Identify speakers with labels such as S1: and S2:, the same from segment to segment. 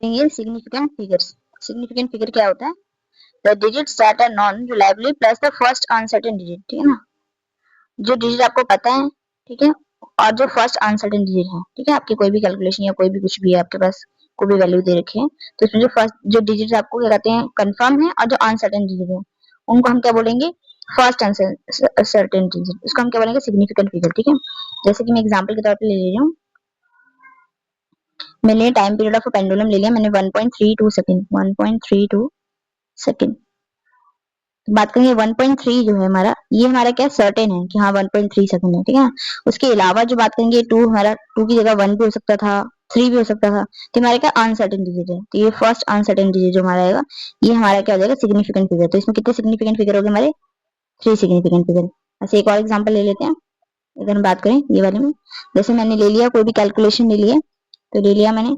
S1: ये significant figures. Significant figure क्या होता है? The digits that are known reliably plus the first uncertain digit, ठीक है ना, जो डिजिट आपको पता है, ठीक है, और जो फर्स्ट अनसर्टेन डिजिट है, ठीक है, आपकी कोई भी कैलकुलेशन या कोई भी कुछ भी है आपके पास, कोई भी वैल्यू दे रखी है, तो इसमें जो फर्स्ट जो डिजिट आपको क्या कहते हैं, कंफर्म है, और जो अनसर्टेन डिजिट है उनको हम क्या बोलेंगे, फर्स्ट अनसर्टेन डिजिट, उसको हम क्या बोलेंगे, सिग्निफिकेंट फिगर, ठीक है। जैसे कि मैं एग्जांपल के तौर पे ले रही हूँ, मैंने टाइम पीरियड ऑफ पेंडुलम ले लिया, मैंने 1.32 सेकंड, 1.32 सेकंड। बात करेंगे 1.3 जो है हमारा, ये हमारा क्या सर्टेन है कि हाँ 1.3 सेकंड है, ठीक है। उसके अलावा जो बात करेंगे 2, हमारा 2 की जगह 1 भी हो सकता था, 3 भी हो सकता था, तो हमारे क्या अनसर्टेन डिजिट है, तो ये फर्स्ट अनसर्टेन डिजिट जो हमारा आएगा, ये हमारा क्या हो जाएगा, सिग्निफिकेंट फिगर। तो इसमें कितने सिग्निफिकेंट फिगर हो गए हमारे, 3 सिग्निफिकेंट फिगर। ऐसे एक और एग्जाम्पल ले लेते हैं, अगर हम बात करें ये वाले में, जैसे मैंने ले लिया कोई भी कैलकुलेशन ले लिया, तो ले लिया मैंने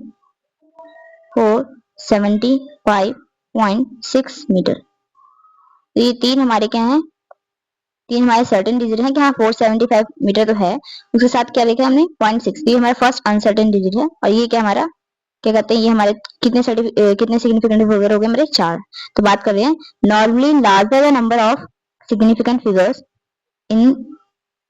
S1: 475.6 मीटर। तो ये तीन हमारे क्या है, तीन हमारे सर्टेन डिजिट है कि हाँ 475 मीटर तो है, उसके साथ क्या लिखा है हमने 0.6, ये हमारा फर्स्ट अनसर्टेन डिजिट है, और ये क्या हमारा क्या कहते हैं, ये हमारे कितने कितने सिग्निफिकेंट फिगर हो गए हमारे, 4। तो बात कर रहे हैं normally larger the number of significant figures in,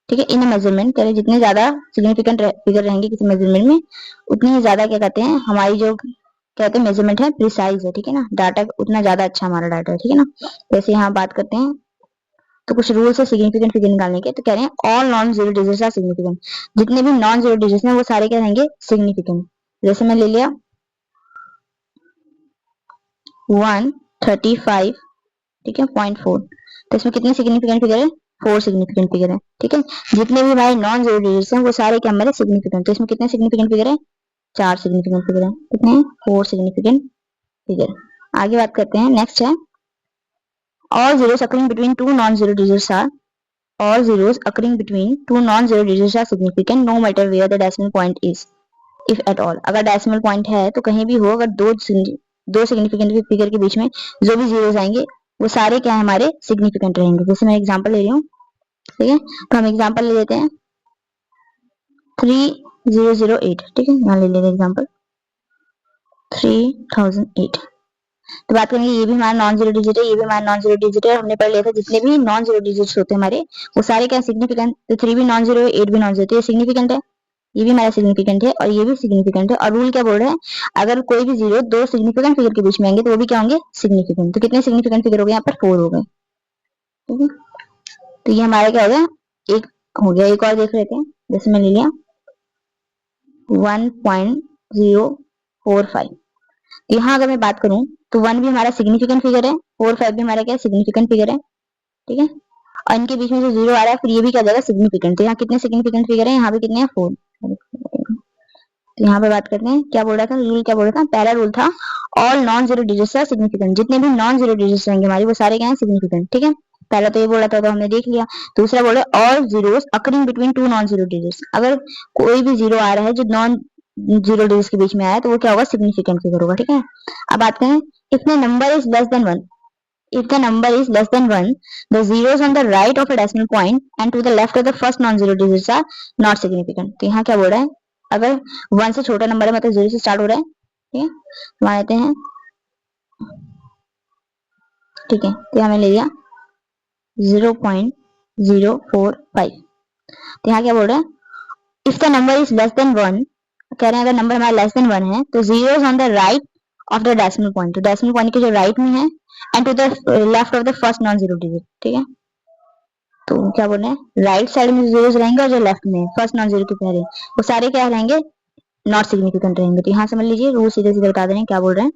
S1: ठीक है, इन मेजरमेंट, कह रहे जितने ज्यादा सिग्निफिकेंट फिगर रहेंगे किसी मेजरमेंट में, उतनी ही ज्यादा क्या कहते हैं, हमारी जो कहते हैं मेजरमेंट है प्रिसाइज है, ठीक है ना, डाटा उतना ज्यादा अच्छा हमारा डाटा है, ठीक है ना। जैसे यहाँ बात करते हैं, तो कुछ रूल्स है सिग्निफिकेंट फिगर निकालने के, तो कह रहे हैं all non zero digits are significant, जितने भी नॉन जीरो डिजिट्स हैं वो सारे क्या रहेंगे, सिग्निफिकेंट। जैसे मैं ले लिया 135, ठीक है, 0.4, तो इसमें कितने सिग्निफिकेंट फिगर है, 4 सिग्निफिकेंट फिगर है, ठीक है। जितने भी हमारे नॉन जीरो डिजिट्स हैं वो सारे क्या हमारे सिग्निफिकेंट, तो इसमें कितने सिग्निफिकेंट फिगर है, 4 सिग्निफिकेंट फिगर है, कितने, 4 सिग्निफिकेंट फिगर। आगे बात करते हैं, नेक्स्ट है all zeros occurring between two non-zero digits are, all zeros occurring between two non-zero digits are significant no matter where the decimal point is, if at all। अगर decimal point है तो कहीं भी हो, अगर दो सिग्निफिकेंट फिगर के बीच में जो भी जीरोस आएंगे वो सारे क्या है हमारे सिग्निफिकेंट रहेंगे। जैसे मैं एग्जांपल ले रही हूँ, ठीक है, तो हम एग्जांपल ले लेते हैं 3008, ठीक है, यहाँ ले लेते एग्जांपल 3008। तो बात करेंगे ये भी हमारा नॉन जीरो डिजिट है, ये भी हमारा नॉन जीरो डिजिट है, हमने पढ़ लिया था जितने भी नॉन जीरो डिजिट्स होते हैं हमारे वो सारे क्या सिग्निफिकेंट, तो 3 भी नॉन जीरो है, 8 भी नॉन जीरो, तो ये सिग्निफिकेंट है, ये भी हमारा सिग्निफिकेंट है, और ये भी सिग्निफिकेंट है। और रूल क्या बोल रहा है, अगर कोई भी जीरो दो सिग्निफिकेंट फिगर के बीच में आएंगे तो वो भी क्या होंगे, सिग्निफिकेंट। तो कितने सिग्निफिकेंट फिगर हो गए, यहाँ पर 4 हो गए, ठीक है। तो ये हमारा क्या हो गया, एक हो गया। एक और देख लेते हैं, जैसे मैं ले लिया 1.045, यहाँ अगर मैं बात करूं तो 1 भी हमारा सिग्निफिकेंट फिगर है, 4 5 भी हमारा क्या सिग्निफिकेंट फिगर है, ठीक है। और इनके बीच में जो जीरो आ रहा है फिर ये भी क्या जाएगा सिग्निफिकेंट। तो यहाँ कितने सिग्निफिकेंट फिगर है, यहाँ पे कितने हैं, 4। तो यहाँ पे बात करते हैं क्या बोल रहा था, रूल क्या बोल रहा था, पहला रूल था all non zero digits are significant, जितने भी नॉन जीरो डिजिट्स रहेंगे हमारी वो सारे क्या है सिग्निफिकेंट, ठीक है। पहला तो ये बोला था तो हमने देख लिया। दूसरा बोले all zeros occurring between two non zero digits, अगर कोई भी जीरो आ रहा है जो नॉन जीरो डिजिट्स के बीच में आया तो वो क्या होगा, सिग्निफिकेंट फिगर होगा, ठीक है। अब बात करें if the number is less than 1, if the number is less than 1, the zeros on the right of a decimal point and to the left of the first non-zero digits are not significant। तो यहाँ क्या बोल रहा है, अगर 1 से छोटा number है मतलब 0 से स्टार्ट हो रहा है, ठीक है, मान लेते हैं, ठीक है, तो यहाँ मैंने ले लिया 0.045। तो यहाँ क्या बोल रहा है, if the number is less than 1, कह रहे हैं अगर नंबर हमारा लेस देन 1 है तो zeros on the right of the decimal point, तो decimal point के जो राइट में है and to the left of the first non zero digit, ठीक है। तो क्या बोल रहे हैं, राइट साइड में जीरोस रहेंगे और जो लेफ्ट में फर्स्ट नॉन जीरो के पहले वो सारे क्या रहेंगे, नॉट सिग्निफिकेंट रहेंगे। तो यहाँ समझ लीजिए रूल सीधे सीधे बता दे रहे हैं क्या बोल रहे हैं।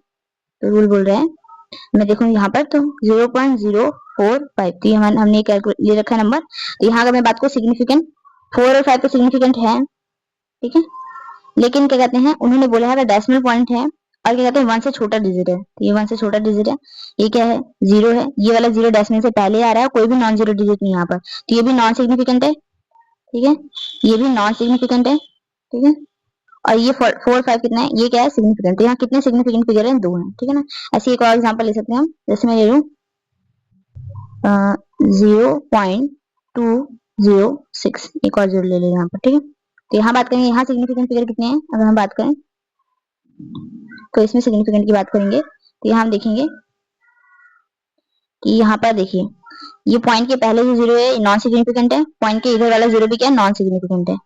S1: तो रूल बोल रहे हैं, मैं देखूँ यहाँ पर तो 0.045, तो हमने ले रखा है नंबर। तो यहाँ अगर मैं बात करूँ सिग्निफिकेंट 4 और 5 तो सिग्निफिकेंट है, ठीक है, लेकिन क्या कहते हैं उन्होंने बोला है अगर डेसिमल पॉइंट है और क्या कहते हैं 1 से छोटा डिजिट है, तो ये 1 से छोटा डिजिट है, ये क्या है, 0 है, ये वाला 0 डेसिमल से पहले आ रहा है, कोई भी नॉन जीरो डिजिट नहीं यहाँ पर, तो ये भी नॉन सिग्निफिकेंट है, ठीक है, ये भी नॉन सिग्निफिकेंट है, ठीक है। और ये 4 5 कितना है, ये क्या है सिग्निफिकेंट। तो यहाँ कितने सिग्निफिकेंट फिगर है, 2 है, ठीक है ना। ऐसे एक और एग्जाम्पल ले सकते हैं हम, जैसे मैं ले लूँ 0.206, एक और जीरो ले लें यहाँ पर, ठीक है। तो यहाँ बात करें यहाँ सिग्निफिकेंट फिगर कितने हैं, अगर हम बात करें तो इसमें सिग्निफिकेंट की बात करेंगे तो यहाँ हम देखेंगे कि यहाँ पर देखिए ये पॉइंट के पहले जो जीरो है नॉन सिग्निफिकेंट है, पॉइंट के इधर वाला जीरो भी क्या है नॉन सिग्निफिकेंट है,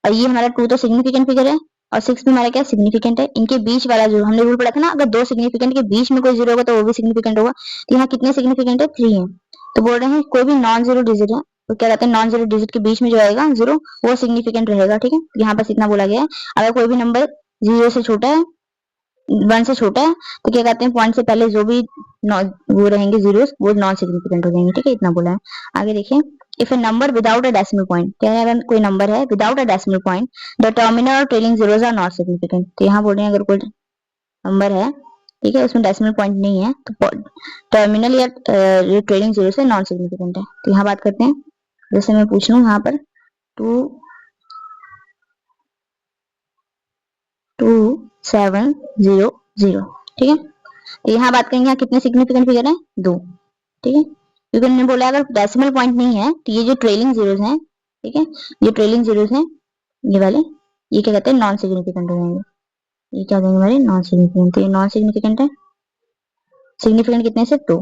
S1: और ये हमारा 2 तो सिग्निफिकेंट फिगर है और 6 भी हमारा क्या सिग्निफिकेंट है। इनके बीच वाला जो हमने रूल पढ़ा था ना, अगर दो सिग्निफिकेंट के बीच में कोई जीरो होगा तो वो भी सिग्निफिकेंट होगा। तो यहाँ कितने सिग्निफिकेंट है 3 है। तो बोल रहे हैं कोई भी नॉन जीरो डिजिट है तो क्या कहते हैं नॉन जीरो डिजिट के बीच में जो आएगा जीरो वो सिग्निफिकेंट रहेगा। ठीक है, यहाँ बस इतना बोला गया है। अगर कोई भी नंबर जीरो से छोटा है, 1 से छोटा है, तो क्या कहते हैं पॉइंट से पहले जो भी वो रहेंगे जीरोस वो नॉन सिग्निफिकेंट हो जाएंगे। ठीक है, इतना बोला है। आगे देखिए, if a number without a decimal point, क्या है अगर कोई नंबर है without a decimal point the terminal और trailing zeros are not significant. तो यहाँ बोल रहे हैं अगर कोई नंबर है, ठीक है, उसमें डेसिमल पॉइंट नहीं है तो टर्मिनल या ट्रेलिंग जीरो से नॉन सिग्निफिकेंट है। तो यहाँ बात करते हैं, जैसे मैं पूछ लूँ यहाँ पर 22700, ठीक है। तो यहाँ बात करेंगे यहाँ कितने सिग्निफिकेंट फिगर है 2, ठीक है, क्योंकि हमने बोला अगर डेसिमल पॉइंट नहीं है तो ये जो ट्रेलिंग जीरोस हैं, ठीक है, ये ट्रेलिंग जीरोस हैं ये वाले, ये क्या कहते हैं नॉन सिग्निफिकेंट हो जाएंगे। ये क्या हो जाएंगे हमारे नॉन सिग्निफिकेंट। तो ये नॉन सिग्निफिकेंट है, सिग्निफिकेंट कितने से 2,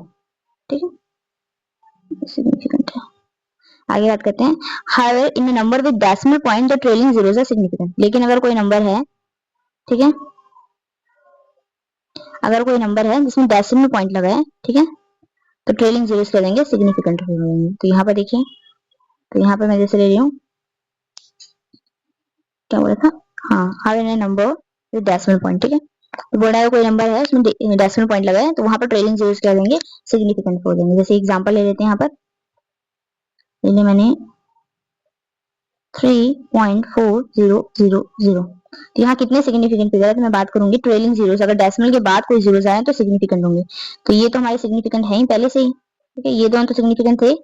S1: ठीक है, सिग्निफिकेंट है। आगे बात करते हैं, however in a number with decimal point the trailing zeros are significant. लेकिन अगर कोई नंबर है, ठीक है, अगर कोई नंबर है जिसमें डेसिमल पॉइंट लगा है, ठीक है, तो ट्रेलिंग जीरोस कर देंगे सिग्निफिकेंट हो जाएंगे। तो यहाँ पर देखिए, तो यहाँ पर मैं जैसे ले रही हूँ, क्या बोला था, हाँ, how in number with decimal point, ठीक है, तो बोल रहा है कोई नंबर है उसमें डेसिमल पॉइंट लगा है तो वहां पर ट्रेलिंग जीरोस कर देंगे सिग्निफिकेंट हो जाएंगे। जैसे एग्जांपल ले लेते हैं, यहाँ पर ले मैंने 3.4000। तो यहाँ कितने सिग्निफिकेंट फिगर है तो मैं बात करूंगी ट्रेलिंग जीरोस, अगर डेसिमल के बाद कोई जीरोस आए तो सिग्निफिकेंट होंगे। तो ये तो हमारे सिग्निफिकेंट है ही पहले से ही, ठीक है, ये दोनों तो सिग्निफिकेंट थे,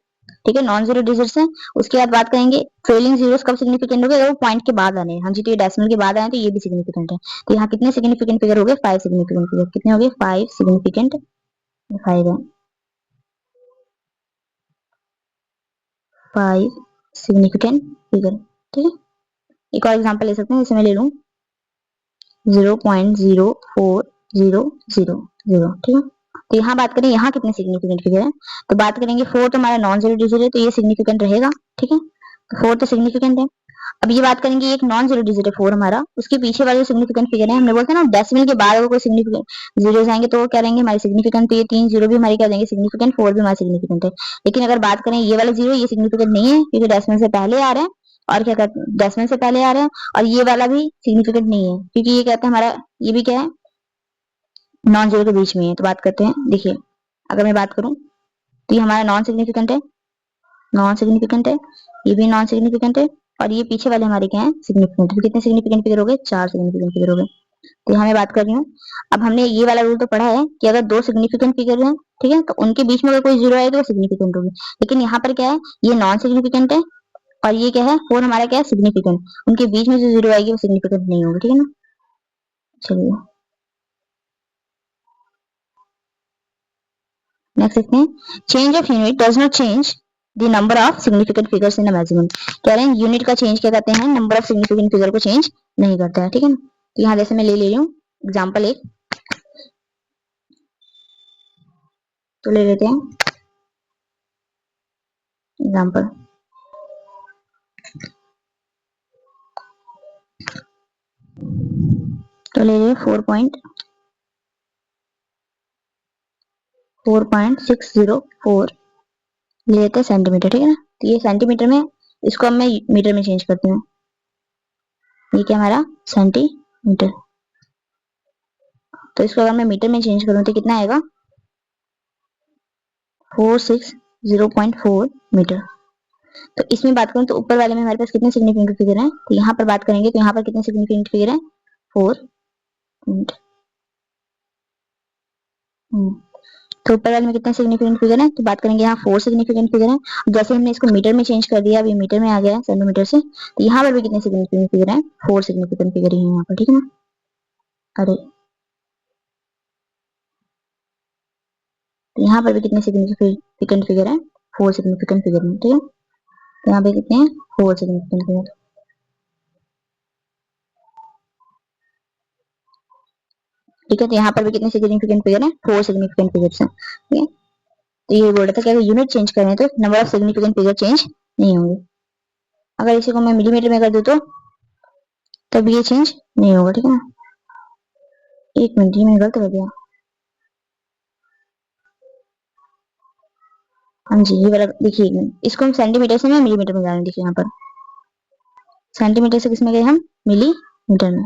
S1: ठीक है, नॉन जीरो डिजिट्स हैं। उसके बाद बात करेंगे ट्रेलिंग जीरोस कब सिग्निफिकेंट हो गए, अगर वो पॉइंट के बाद आने, हाँ जी, तो ये डेसिमल के बाद आए तो ये भी सिग्निफिकेंट है। तो यहाँ कितने सिग्निफिकेंट फिगर हो गए 5 सिग्निफिकेंट फिगर। कितने हो गए 5 सिग्निफिकेंट, 5 है, 5 सिग्निफिकेंट फिगर, ठीक है। एक और एग्जांपल ले सकते हैं, जैसे मैं ले लूं 0.0400, ठीक है। तो यहाँ बात करें यहाँ कितने सिग्निफिकेंट फिगर है, तो बात करेंगे 4 तो हमारा नॉन जीरो डिजिट है तो ये सिग्निफिकेंट रहेगा, ठीक है, तो 4 तो सिग्निफिकेंट है। अब ये बात करेंगे एक नॉन जीरो डिजिट है 4 हमारा, उसके पीछे वाले सिग्निफिकेंट फिगर है, हमने बोलते हैं ना डेसिमल के बाद अगर कोई सिग्निफिकेंट जीरो आएंगे तो क्या रहेंगे हमारे सिग्निफिकेंट। तो ये 3 जीरो भी हमारे क्या देंगे सिग्निफिकेंट, 4 भी हमारे सिग्निफिकेंट है। लेकिन अगर बात करें ये वाला जीरो, ये सिग्निफिकेंट नहीं है क्योंकि डेसिमल से पहले आ रहे हैं, और क्या कहते हैं डेसिमल से पहले आ रहे हैं, और ये वाला भी सिग्निफिकेंट नहीं है क्योंकि ये कहते हैं हमारा ये भी क्या है नॉन जीरो के बीच में है। तो बात करते हैं, देखिए अगर मैं बात करूं तो ये हमारा नॉन सिग्निफिकेंट है, नॉन सिग्निफिकेंट है, ये भी नॉन सिग्निफिकेंट है, और ये पीछे वाले हमारे क्या है सिग्निफिकेंट। तो कितने सिग्निफिकेंट फिगर हो गए 4 सिग्निफिकेंट फिगर हो गए। तो यहाँ मैं बात कर रही हूँ, अब हमने ये वाला रूल तो पढ़ा है कि अगर दो सिग्निफिकेंट फिगर हैं, ठीक है, तो उनके बीच में अगर कोई जीरो आए तो वो सिग्निफिकेंट होगी। लेकिन यहाँ पर क्या है ये नॉन सिग्निफिकेंट है और ये क्या है 4 हमारा क्या है सिग्निफिकेंट, उनके बीच में जो जीरो आएगी वो सिग्निफिकेंट नहीं होगी, ठीक है ना। चलिए नेक्स्ट देखते हैं, change of unit does not change the number of significant figures in a measurement. कह रहे हैं यूनिट का चेंज क्या कहते हैं नंबर ऑफ सिग्निफिकेंट फिगर को चेंज नहीं करता है, ठीक है ना। तो यहाँ जैसे मैं ले रही हूँ एग्जाम्पल एक, तो ले लेते हैं एग्जाम्पल, तो ले रहे 4.604 ले लेते हैं सेंटीमीटर, ठीक है ना। तो ये सेंटीमीटर में, इसको अब मैं मीटर में चेंज करती हूँ, ये क्या हमारा सेंटीमीटर। तो इसको अगर मैं मीटर में चेंज करूँ तो कितना आएगा 460.4 मीटर। तो इसमें बात करूँ तो ऊपर वाले में हमारे पास कितने सिग्निफिकेंट फिगर हैं, तो यहाँ पर बात करेंगे तो यहाँ पर कितने सिग्निफिकेंट फिगर हैं 4 मीटर। तो ऊपर वाले में कितने सिग्निफिकेंट फिगर है, तो बात करेंगे यहाँ 4 सिग्निफिकेंट फिगर है। जैसे हमने इसको मीटर में चेंज कर दिया, अभी मीटर में आ गया सेंटीमीटर से, तो यहाँ पर भी कितने सिग्निफिकेंट फिगर है 4 सिग्निफिकेंट फिगर है यहाँ पर, ठीक है ना। अरे तो यहाँ पर भी कितने सिग्निफिकेंट फिगर है 4 सिग्निफिकेंट फिगर है, ठीक है। तो यहाँ पे कितने हैं 4 सिग्निफिकेंट फिगर। ठीक है, तो यहाँ पर भी कितने सिग्निफिकेंट फिगर है, 4 सिग्निफिकेंट फिगर्स हैं, ठीक है। तो ये बोल रहा था कि अगर यूनिट चेंज करें तो number of significant figure change नहीं होंगे। अगर इसी को मैं मिलीमीटर में कर दूं तो तब ये चेंज नहीं होगा, ठीक है ना। एक मिनट, ये मैं गलत कर दिया। हाँ जी, ये वाला देखिए, इसको हम सेंटीमीटर से मैं मिलीमीटर में जा रहे हैं। देखिए यहाँ पर सेंटीमीटर से किसमें गए हम, मिलीमीटर में।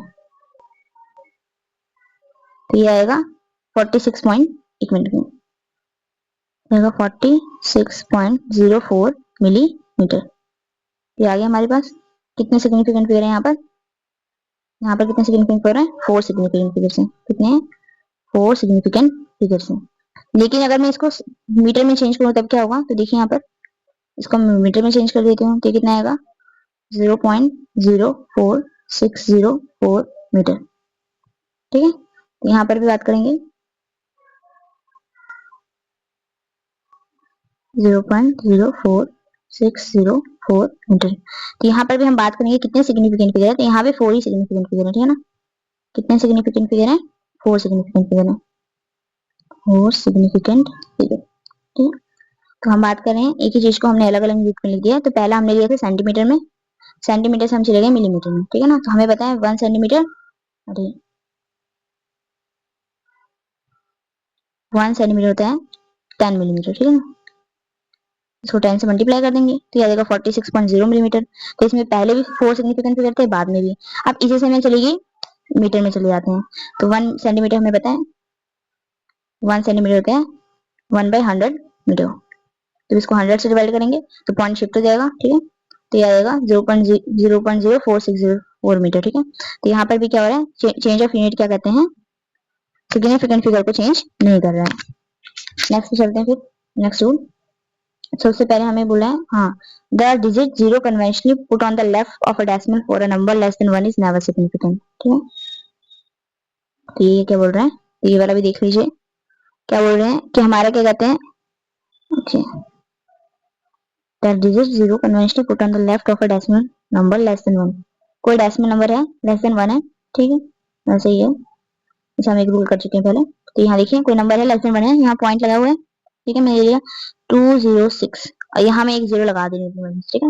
S1: तो ये आएगा 46 एक मिनट में आएगा 46.04 मिलीमीटर। ये आ गया हमारे पास। कितने सिग्निफिकेंट फिगर है यहाँ पर, यहाँ पर कितने सिग्निफिकेंट फिगर है, 4 सिग्निफिकेंट फिगर्स हैं। कितने हैं, 4 सिग्निफिकेंट फिगर्स हैं। लेकिन अगर मैं इसको मीटर में चेंज करूँ तब क्या होगा, तो देखिए यहाँ पर इसको मीटर में चेंज कर देती हूँ तो कितना आएगा, 0.04604 मीटर, ठीक है। तो यहाँ पर भी बात करेंगे 0.04604 मीटर। तो यहाँ पर भी हम बात करेंगे कितने सिग्निफिकेंट फिगर है, तो यहाँ पे 4 ही सिग्निफिकेंट फिगर है, ठीक है ना। कितने सिग्निफिकेंट फिगर है, 4 सिग्निफिकेंट फिगर है, 4 सिग्निफिकेंट फिगर, ठीक है। तो हम बात कर रहे हैं, एक ही चीज को हमने अलग अलग यूनिट में लिख दिया। तो पहला हमने लिया था सेंटीमीटर में, सेंटीमीटर से हम चले गए मिलीमीटर में, ठीक है ना। तो हमें पता है 1 सेंटीमीटर, अरे 1 सेंटीमीटर होता है 10 मिलीमीटर, ठीक है ना। इसको 10 से मल्टीप्लाई कर देंगे तो आ जाएगा 46.0 मिलीमीटर। तो इसमें पहले भी 4 सिग्निफिकेंट फिगर थे, बाद में भी। अब इसी से हमें चलेगी मीटर में चले जाते हैं। तो 1 सेंटीमीटर हमें पता है 1 सेंटीमीटर होता है 1/100 मीटर। तो इसको 100 से डिवाइड करेंगे तो पॉइंट शिफ्ट हो जाएगा, ठीक है। तो ये आएगा 0.04604 मीटर, ठीक है। तो यहाँ पर भी क्या हो रहा है, चेंज ऑफ यूनिट क्या कहते हैं, सिग्निफिकेंट फिगर को चेंज नहीं कर रहा है। नेक्स्ट पे चलते हैं फिर, नेक्स्ट रूल। सबसे पहले हमें बोला है, हाँ, the digit 0 conventionally put on the left of a decimal for a number less than 1 is never significant, ठीक है। तो ये क्या बोल रहा है, तो ये वाला भी देख लीजिए। क्या बोल रहे हैं कि हमारा क्या कहते हैं, okay, the digit 0 conventionally put on the left of a decimal number less than 1। कोई डेसिमल नंबर है लेस देन 1 है, ठीक है, वैसे ही है, इसे हम एक रूल कर चुके हैं पहले। तो यहाँ देखिए कोई नंबर है लेस देन 1 है, यहाँ पॉइंट लगा हुआ है, ठीक है। मैंने लिया 206 और यहाँ मैं एक जीरो लगा देनी है, ठीक है।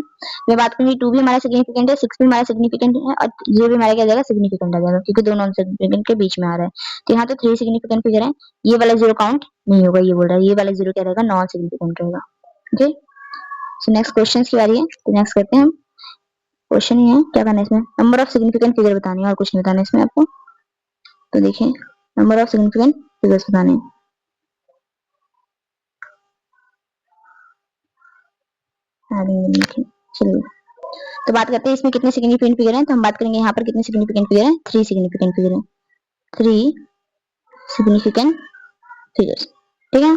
S1: मैं बात करूंगी 2 भी हमारा सिग्निफिकेंट है, 6 भी हमारा सिग्निफिकेंट है और 0 भी हमारा क्या जाएगा, सिग्निफिकेंट आ जाएगा, क्योंकि दोनों सिग्निफिकेंट के बीच में आ रहा है। तो यहाँ तो 3 सिग्निफिकेंट फिगर है, ये वाला जीरो काउंट नहीं होगा, ये बोल रहा है। ये वाला जीरो क्या रहेगा, नॉन सिग्निफिकेंट रहेगा, ओके। सो नेक्स्ट क्वेश्चन की बारी है, तो नेक्स्ट करते हैं हम। क्वेश्चन ही है, क्या करना है इसमें, नंबर ऑफ सिग्निफिकेंट फिगर बतानी है और कुछ नहीं बताना इसमें आपको। तो देखिए नंबर ऑफ सिग्निफिकेंट फिगर्स बताने हैं। चलिए, तो बात करते हैं इसमें कितने सिग्निफिकेंट फिगर हैं। तो हम बात करेंगे यहाँ पर कितने सिग्निफिकेंट फिगर हैं, 3 सिग्निफिकेंट फिगर हैं, 3 सिग्निफिकेंट फिगर्स, ठीक है।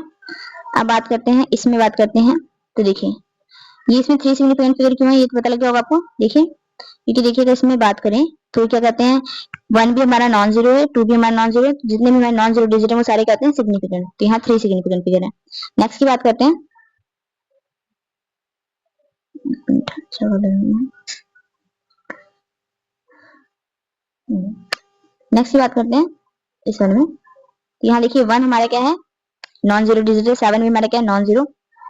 S1: अब बात करते हैं इसमें, बात करते हैं। तो देखिए ये इसमें 3 सिग्निफिकेंट फिगर क्यों है, ये तो पता लग गया होगा आपको। देखिए क्योंकि देखिएगा इसमें बात करें तो क्या कहते हैं, 1 भी हमारा नॉन जीरो है, 2 भी हमारा नॉन जीरो है, जितने भी हमारे नॉन जीरो डिजिट है वो सारे कहते हैं सिग्निफिकेंट। तो यहाँ 3 सिग्निफिकेंट फिगर है। नेक्स्ट की बात करते हैं, नेक्स्ट की बात करते हैं इस वाले में। यहाँ देखिए 1 हमारा क्या है, नॉन जीरो डिजिट है, 7 भी हमारा क्या है, नॉन जीरो।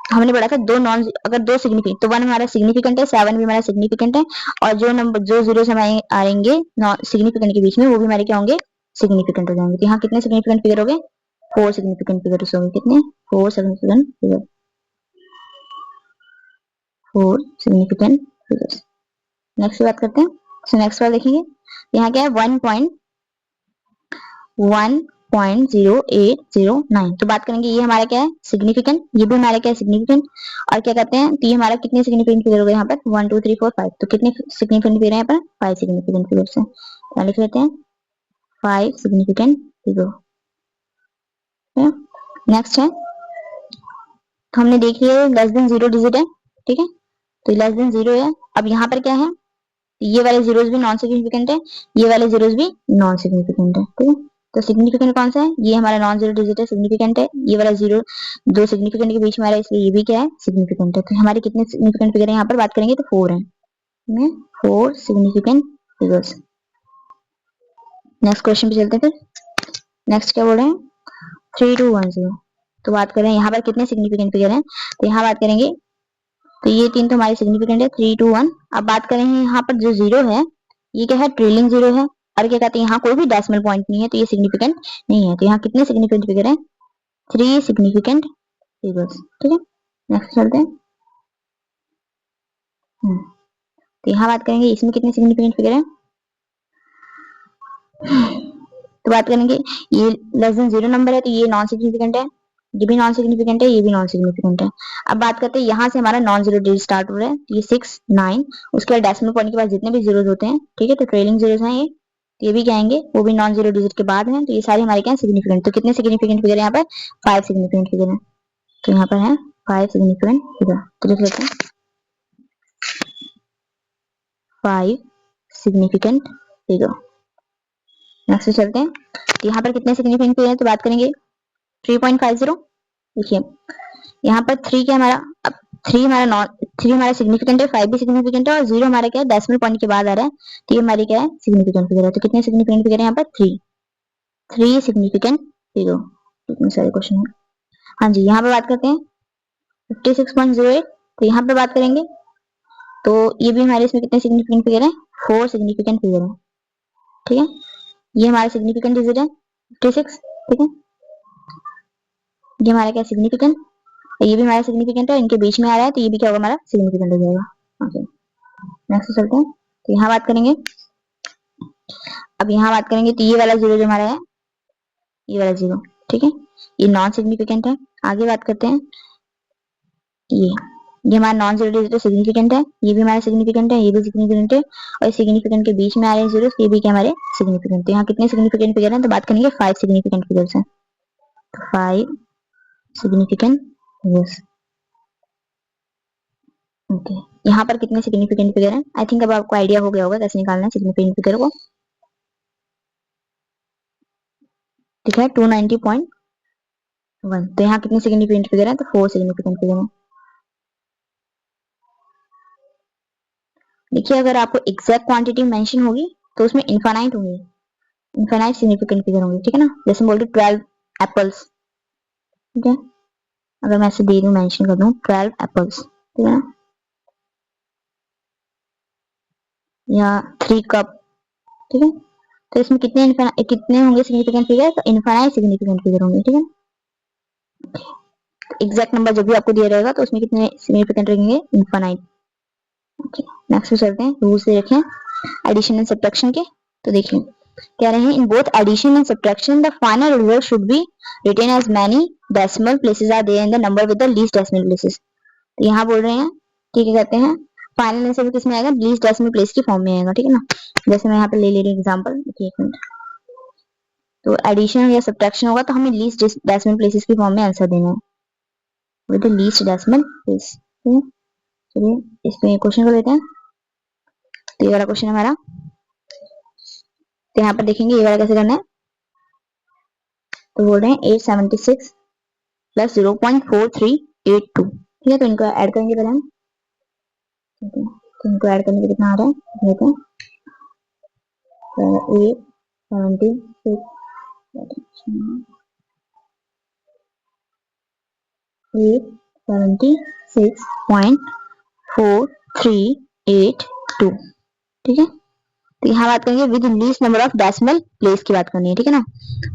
S1: हमने पढ़ा था दो नॉन, अगर दो सिग्निफिकेंट, तो 1 हमारा सिग्निफिकेंट है, 7 भी हमारा सिग्निफिकेंट है, और जो नंबर जो जीरो हमारे आएंगे सिग्निफिकेंट के बीच में वो भी हमारे क्या होंगे, सिग्निफिकेंट हो जाएंगे। तो यहाँ कितने सिग्निफिकेंट फिगर हो गए, 4 सिग्निफिकेंट फिगर हो गए। कितने, 4 significant figure, 4 significant figures. Next बात करते हैं। सो नेक्स्ट बार देखेंगे, यहाँ क्या है 1.0809। तो बात करेंगे ये हमारा क्या है, सिग्निफिकेंट, ये भी हमारा क्या है, सिग्निफिकेंट। और क्या कहते हैं, तो ये हमारा कितने सिग्निफिकेंट फिगर हो गए यहाँ पर, 1 2 3 4 5। तो कितने सिग्निफिकेंट फिगर है यहाँ पर, 5 सिग्निफिकेंट फिगर्स हैं। क्या लिख लेते हैं, 5 सिग्निफिकेंट फिगर। नेक्स्ट है, तो हमने देख लिया लेस देन 0 डिजिट है, ठीक है। तो लेस देन 0 है। अब यहाँ पर क्या है, ये वाले जीरोस भी नॉन सिग्निफिकेंट है, ये वाले जीरोस भी नॉन सिग्निफिकेंट है, ठीक है। तो सिग्निफिकेंट कौन सा है, ये हमारा नॉन जीरो डिजिट है, सिग्निफिकेंट है। ये वाला जीरो दो सिग्निफिकेंट के बीच में आ रहा है, इसलिए ये भी क्या है, सिग्निफिकेंट है। तो हमारे कितने सिग्निफिकेंट फिगर है यहाँ पर बात करेंगे तो 4 है, 4 सिग्निफिकेंट फिगर्स। नेक्स्ट क्वेश्चन पे चलते हैं फिर। नेक्स्ट क्या बोल रहे हैं 3210। तो बात करें यहाँ पर कितने सिग्निफिकेंट फिगर हैं, तो यहाँ बात करेंगे तो ये तीन तो हमारे सिग्निफिकेंट है 321। अब बात करेंगे यहाँ पर जो जीरो है ये क्या है ट्रेलिंग जीरो है, और क्या कहते हैं यहाँ कोई भी डेसिमल पॉइंट नहीं है तो ये सिग्निफिकेंट नहीं है। तो यहाँ कितने सिग्निफिकेंट फिगर है 3 सिग्निफिकेंट फिगर्स। ठीक है नेक्स्ट चलते हैं। तो यहाँ बात करेंगे इसमें कितने सिग्निफिकेंट फिगर है, तो बात करेंगे ये लेस देन जीरो नंबर है तो ये नॉन सिग्निफिकेंट है, ये भी नॉन सिग्निफिकेंट है, ये भी नॉन सिग्निफिकेंट है। अब बात करते हैं यहाँ से हमारा नॉन जीरो डिजिट स्टार्ट हो रहा है, तो ये 6 9 उसके बाद डेसिमल पॉइंट के बाद जितने भी जीरोस होते हैं ठीक है, तो ट्रेलिंग जीरोस हैं ये भी क्या आएंगे वो भी नॉन जीरो डिजिट के बाद हैं, तो ये सारे हमारे क्या सिग्निफिकेंट। तो कितने सिग्निफिकेंट फिगर है यहाँ पर 5 सिग्निफिकेंट फिगर है, तो यहाँ पर है 5 सिग्निफिकेंट फिगर। तो लिख लेते हैं 5 सिग्निफिकेंट फिगर। नेक्स्ट चलते हैं। तो यहाँ पर कितने सिग्निफिकेंट फिगर है, तो बात करेंगे 3.50। देखिए यहाँ पर 3 क्या हमारा, अब 3 हमारा नॉन 3 हमारा सिग्निफिकेंट है, 5 भी सिग्निफिकेंट है और 0 हमारा क्या है डेसिमल पॉइंट के बाद आ रहा है, तो ये हमारी क्या है सिग्निफिकेंट फिगर है। तो कितने सिग्निफिकेंट फिगर है यहाँ पर 3 सिग्निफिकेंट फिगर। इतने सारे क्वेश्चन है। हाँ जी यहाँ पे बात करते हैं 56.08। तो यहाँ पे बात करेंगे तो ये भी हमारे इसमें कितने सिग्निफिकेंट फिगर है 4 सिग्निफिकेंट फिगर है। ठीक है ये हमारा सिग्निफिकेंट डिजिट है 56। ठीक है ये हमारा क्या सिग्निफिकेंट, ये भी हमारा सिग्निफिकेंट है, इनके बीच में आ रहा है तो ये भी क्या होगा हमारा सिग्निफिकेंट हो जाएगा। ओके नेक्स्ट चलते हैं। तो यहाँ बात करेंगे, अब यहाँ बात करेंगे तो ये वाला जीरो जो हमारा है ये वाला जीरो ठीक है ये नॉन सिग्निफिकेंट है। आगे बात करते हैं ये हमारा नॉन जीरो डिजिट सिग्निफिकेंट है, ये भी हमारा सिग्निफिकेंट है, ये भी सिग्निफिकेंट है, और सिग्निफिकेंट के बीच में आ रहे हैं जीरो, ये भी क्या हमारे सिग्निफिकेंट। तो यहाँ कितने सिग्निफिकेंट फिगर हैं, तो बात करेंगे 5 सिग्निफिकेंट फिगर्स हैं, तो 5 सिग्निफिकेंट फिगर्स। ओके यहाँ पर कितने सिग्निफिकेंट फिगर हैं, आई थिंक अब आपको आइडिया हो गया होगा कैसे निकालना है सिग्निफिकेंट फिगर को। ठीक है 290.1। तो यहाँ कितने सिग्निफिकेंट फिगर हैं, तो 4 सिग्निफिकेंट फिगर हैं। देखिए अगर आपको एग्जैक्ट क्वांटिटी मेंशन होगी तो उसमें इनफाइनाइट होंगे, इनफाइनाइट सिग्निफिकेंट फिगर होंगे। ठीक है ना जैसे बोल रहे 12 एप्पल्स। ठीक है अगर मैं ऐसे दे दूं मेंशन कर दूं 12 एप्पल्स ठीक है ना, या 3 कप। ठीक है तो इसमें कितने होंगे सिग्निफिकेंट फिगर, तो इनफाइनाइट सिग्निफिकेंट फिगर होंगे। ठीक है एग्जैक्ट नंबर जब भी आपको दिया रहेगा तो उसमें कितने सिग्निफिकेंट रहेंगे इनफाइनाइट। ओके नेक्स्ट चलते हैं, रूल्स दे रखे हैं एडिशन एंड सब्ट्रैक्शन के। तो देखिए कह रहे हैं in both addition and subtraction the final result should be retain as many decimal places are there in the number with the least decimal places. तो यहाँ बोल रहे हैं कि क्या कहते हैं फाइनल आंसर भी किसमें आएगा लीस्ट डेसिमल प्लेस की फॉर्म में आएगा। ठीक है ना जैसे मैं यहाँ पे ले रही हूँ एग्जांपल, देखिए एक मिनट। तो एडिशन या सब्ट्रैक्शन होगा तो हमें लीस्ट डेसिमल प्लेसेस की फॉर्म में आंसर देना है with the least decimal place. ठीक है चलिए इसमें क्वेश्चन को लेते हैं। तो ये वाला क्वेश्चन हमारा, तो यहाँ पर देखेंगे ये वाला कैसे करना है। तो बोल रहे हैं 876 प्लस 0.4382। ठीक है तो इनको ऐड करेंगे पहले हम। ठीक है तो इनको ऐड करने के कितना आ रहा है देखते हैं 876.4382। ठीक है तो यहाँ बात करेंगे with least number of decimal place की बात करनी है। ठीक है ना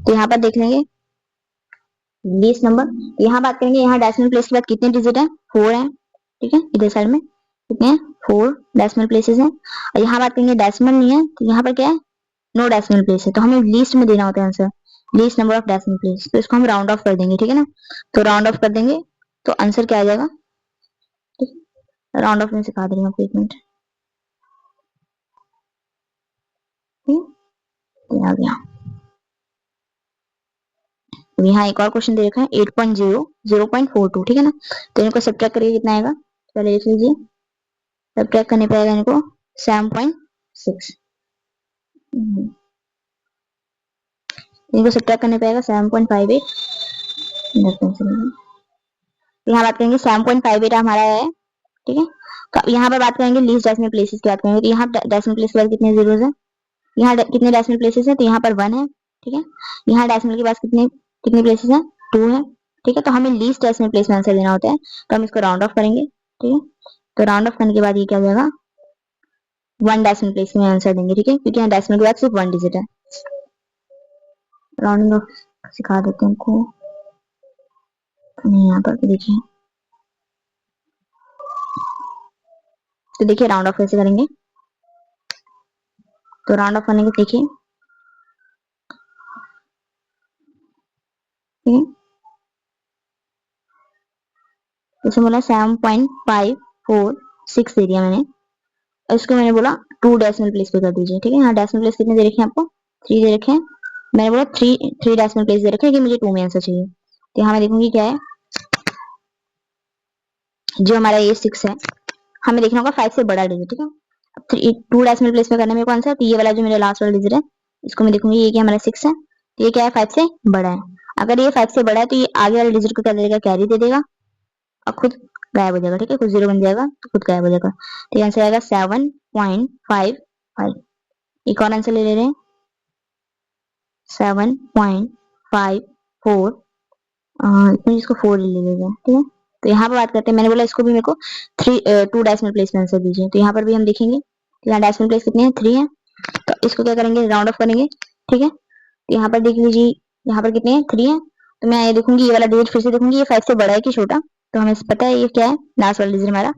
S1: तो यहाँ पर देख लेंगे लीस्ट नंबर, यहाँ बात करेंगे यहाँ डेसिमल प्लेस के बाद कितने डिजिट है 4 है। ठीक है इधर साइड में कितने हैं 4 डेसिमल प्लेसेस हैं, और यहाँ बात करेंगे डेसिमल नहीं है तो यहाँ पर क्या है नो डेसिमल प्लेस है, तो हमें लीस्ट में देना होता है answer least number of decimal place, तो इसको हम राउंड ऑफ कर देंगे। ठीक है ना तो राउंड ऑफ कर देंगे तो आंसर क्या आ जाएगा। ठीक है राउंड ऑफ में सिखा दे रही हूँ आपको एक मिनट। आ गया। अब यहाँ एक और क्वेश्चन दे रखा है 8.0 0.42। ठीक है ना तो इनको सब्ट्रैक्ट करिए कितना आएगा, पहले देख लीजिए सब्ट्रैक्ट करने पे आएगा इनको 7.6। इनको सब्ट्रैक्ट करने पे आएगा 7.58। यहाँ बात करेंगे 7.58 हमारा है। ठीक है तो यहाँ पर बात करेंगे लीस्ट डेसिमल प्लेसेस की बात करेंगे, तो यहाँ डेसिमल प्लेस के बाद कितने जीरोस है, यहाँ कितने डेसिमल प्लेसेस है, तो यहाँ पर 1 है। ठीक है, यहाँ डेसिमल के पास कितने कितने प्लेसेस हैं, 2 है। ठीक है, तो हमें लीस्ट डेसिमल प्लेस में आंसर देना होता है, तो हम इसको राउंड ऑफ करेंगे। ठीक है, तो राउंड ऑफ करने के बाद ये क्या हो जाएगा, 1 डेसिमल प्लेस में आंसर देंगे। ठीक है, क्योंकि यहाँ डेसिमल के बाद सिर्फ 1 डिजिट है। राउंडिंग ऑफ सिखा देते हैं हमको, यहाँ पर देखिए, तो देखिए राउंड ऑफ कैसे करेंगे। तो राउंड ऑफ करने के देखिए, जैसे बोला 7.546 दे दिया मैंने, और इसको मैंने बोला 2 डेसिमल प्लेस पे कर दीजिए। ठीक है, यहाँ डेसिमल प्लेस कितने दे रखे हैं आपको, 3 दे रखे हैं। मैंने बोला 3 डेसिमल प्लेस दे रखे हैं कि मुझे 2 में आंसर चाहिए। तो यहाँ मैं देखूंगी क्या है, जो हमारा ये 6 है, हमें देखना होगा 5 से बड़ा डिजिट। ठीक है, 2 डेसिमल प्लेस में करना मेरे को आंसर, तो ये वाला जो मेरा लास्ट वाला डिजिट है, इसको मैं देखूंगी ये क्या हमारा 6 है, तो ये क्या है 5 से बड़ा है। अगर ये 5 से बड़ा है तो ये आगे वाले डिजिट को क्या दे देगा, कैरी दे देगा, और खुद गायब हो जाएगा। ठीक है, खुद 0 बन जाएगा तो खुद गायब हो जाएगा। तो ये आंसर आएगा 7.55। एक और आंसर ले रहे हैं, 7.54, इसको 4 ले लेगा। ठीक है, तो यहाँ पर बात करते हैं, मैंने बोला इसको भी मेरे को 2 डेसिमल प्लेस में आंसर दीजिए। तो यहाँ पर भी हम देखेंगे, तो यहाँ डेसिमल प्लेस कितने हैं, 3 है। तो इसको क्या करेंगे, राउंड ऑफ करेंगे। ठीक है, तो यहाँ पर देख लीजिए, यहाँ पर कितने हैं, 3 है। तो मैं ये देखूंगी, ये वाला डिजिट फिर से देखूंगी, ये 5 से बड़ा है कि छोटा। तो हमें पता है ये क्या है, लास्ट वाला डिजिट हमारा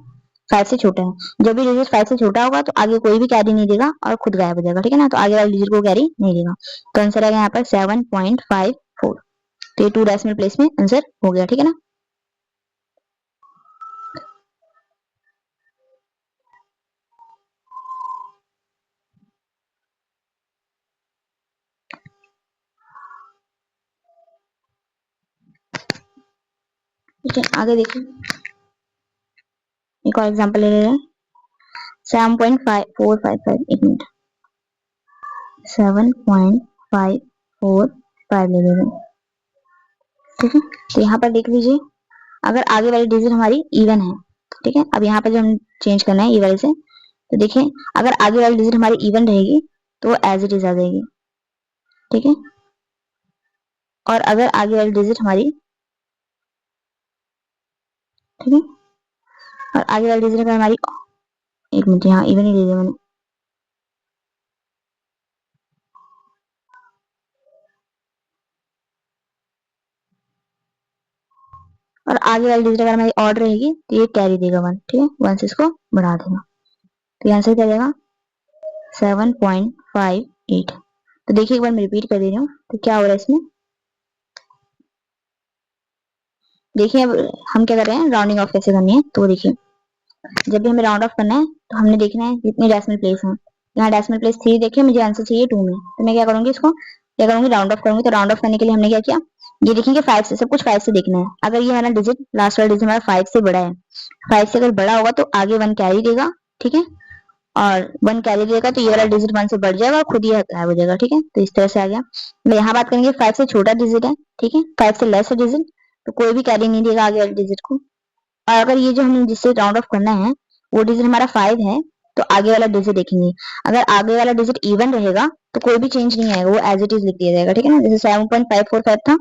S1: 5 से छोटा है। जब भी डिजिट 5 से छोटा होगा तो आगे कोई भी कैरी नहीं देगा और खुद गायब हो जाएगा। ठीक है ना, तो आगे वाले डिजिट को कैरी नहीं देगा। तो आंसर आएगा यहाँ पर 7.54। तो ये 2 डेसिमल प्लेस में आंसर हो गया। ठीक है ना, ठीक है, आगे देखिए, एक और एग्जांपल ले रहे हैं, 7.5455, एक मिनट, 7.545 ले रहे हैं। ठीक है, तो यहाँ पर देख लीजिए, अगर आगे वाली डिजिट हमारी इवन है, ठीक है, अब यहाँ पर जो हम चेंज करना है ये वाले से, तो देखिए अगर आगे वाली डिजिट हमारी इवन रहेगी तो वो एज इट इज आ जाएगी। ठीक है, और अगर आगे वाली डिजिट हमारी, ठीक है, और आगे वाली डिजिट अगर हमारी, एक मिनट, यहाँ इवन ही दे दिया मैंने, और आगे वाली डिजिट अगर हमारी ऑड रहेगी तो ये कैरी देगा 1। ठीक है, 1 से इसको बढ़ा देगा। तो आंसर क्या देगा, 7.58। तो देखिए एक बार मैं रिपीट कर दे रही हूँ, तो क्या हो रहा है इसमें, देखिए अब हम क्या कर रहे हैं, राउंडिंग ऑफ कैसे करनी है। तो देखिए जब भी हमें राउंड ऑफ करना है तो हमने देखना है कितने डेसिमल प्लेस हैं। यहाँ डेसिमल प्लेस 3 देखिए, मुझे आंसर चाहिए 2 में, तो मैं क्या करूंगी, इसको क्या करूंगी, राउंड ऑफ करूंगी। तो राउंड ऑफ करने के लिए हमने क्या किया, ये देखेंगे 5 से, सब कुछ 5 से देखना है। अगर ये हमारा डिजिट, लास्ट वाला डिजिट हमारा 5 से बड़ा है, 5 से अगर बड़ा होगा तो आगे 1 कैरी देगा। ठीक है, और 1 कैरी देगा तो ये वाला डिजिट 1 से बढ़ जाएगा और खुद ही गायब हो जाएगा। ठीक है, तो इस तरह से आ गया। मैं यहाँ बात करेंगे 5 से छोटा डिजिट है, ठीक है, 5 से लेस है डिजिट, तो कोई भी कैरी नहीं देगा आगे वाले डिजिट को। और अगर ये जो हम जिससे राउंड ऑफ करना है वो डिजिट हमारा 5 है, तो आगे वाला डिजिट देखेंगे, अगर आगे वाला डिजिट इवन रहेगा तो कोई भी चेंज नहीं आएगा, वो एज इट इज लिख दिया जाएगा। ठीक है ना, जैसे 7.545 था,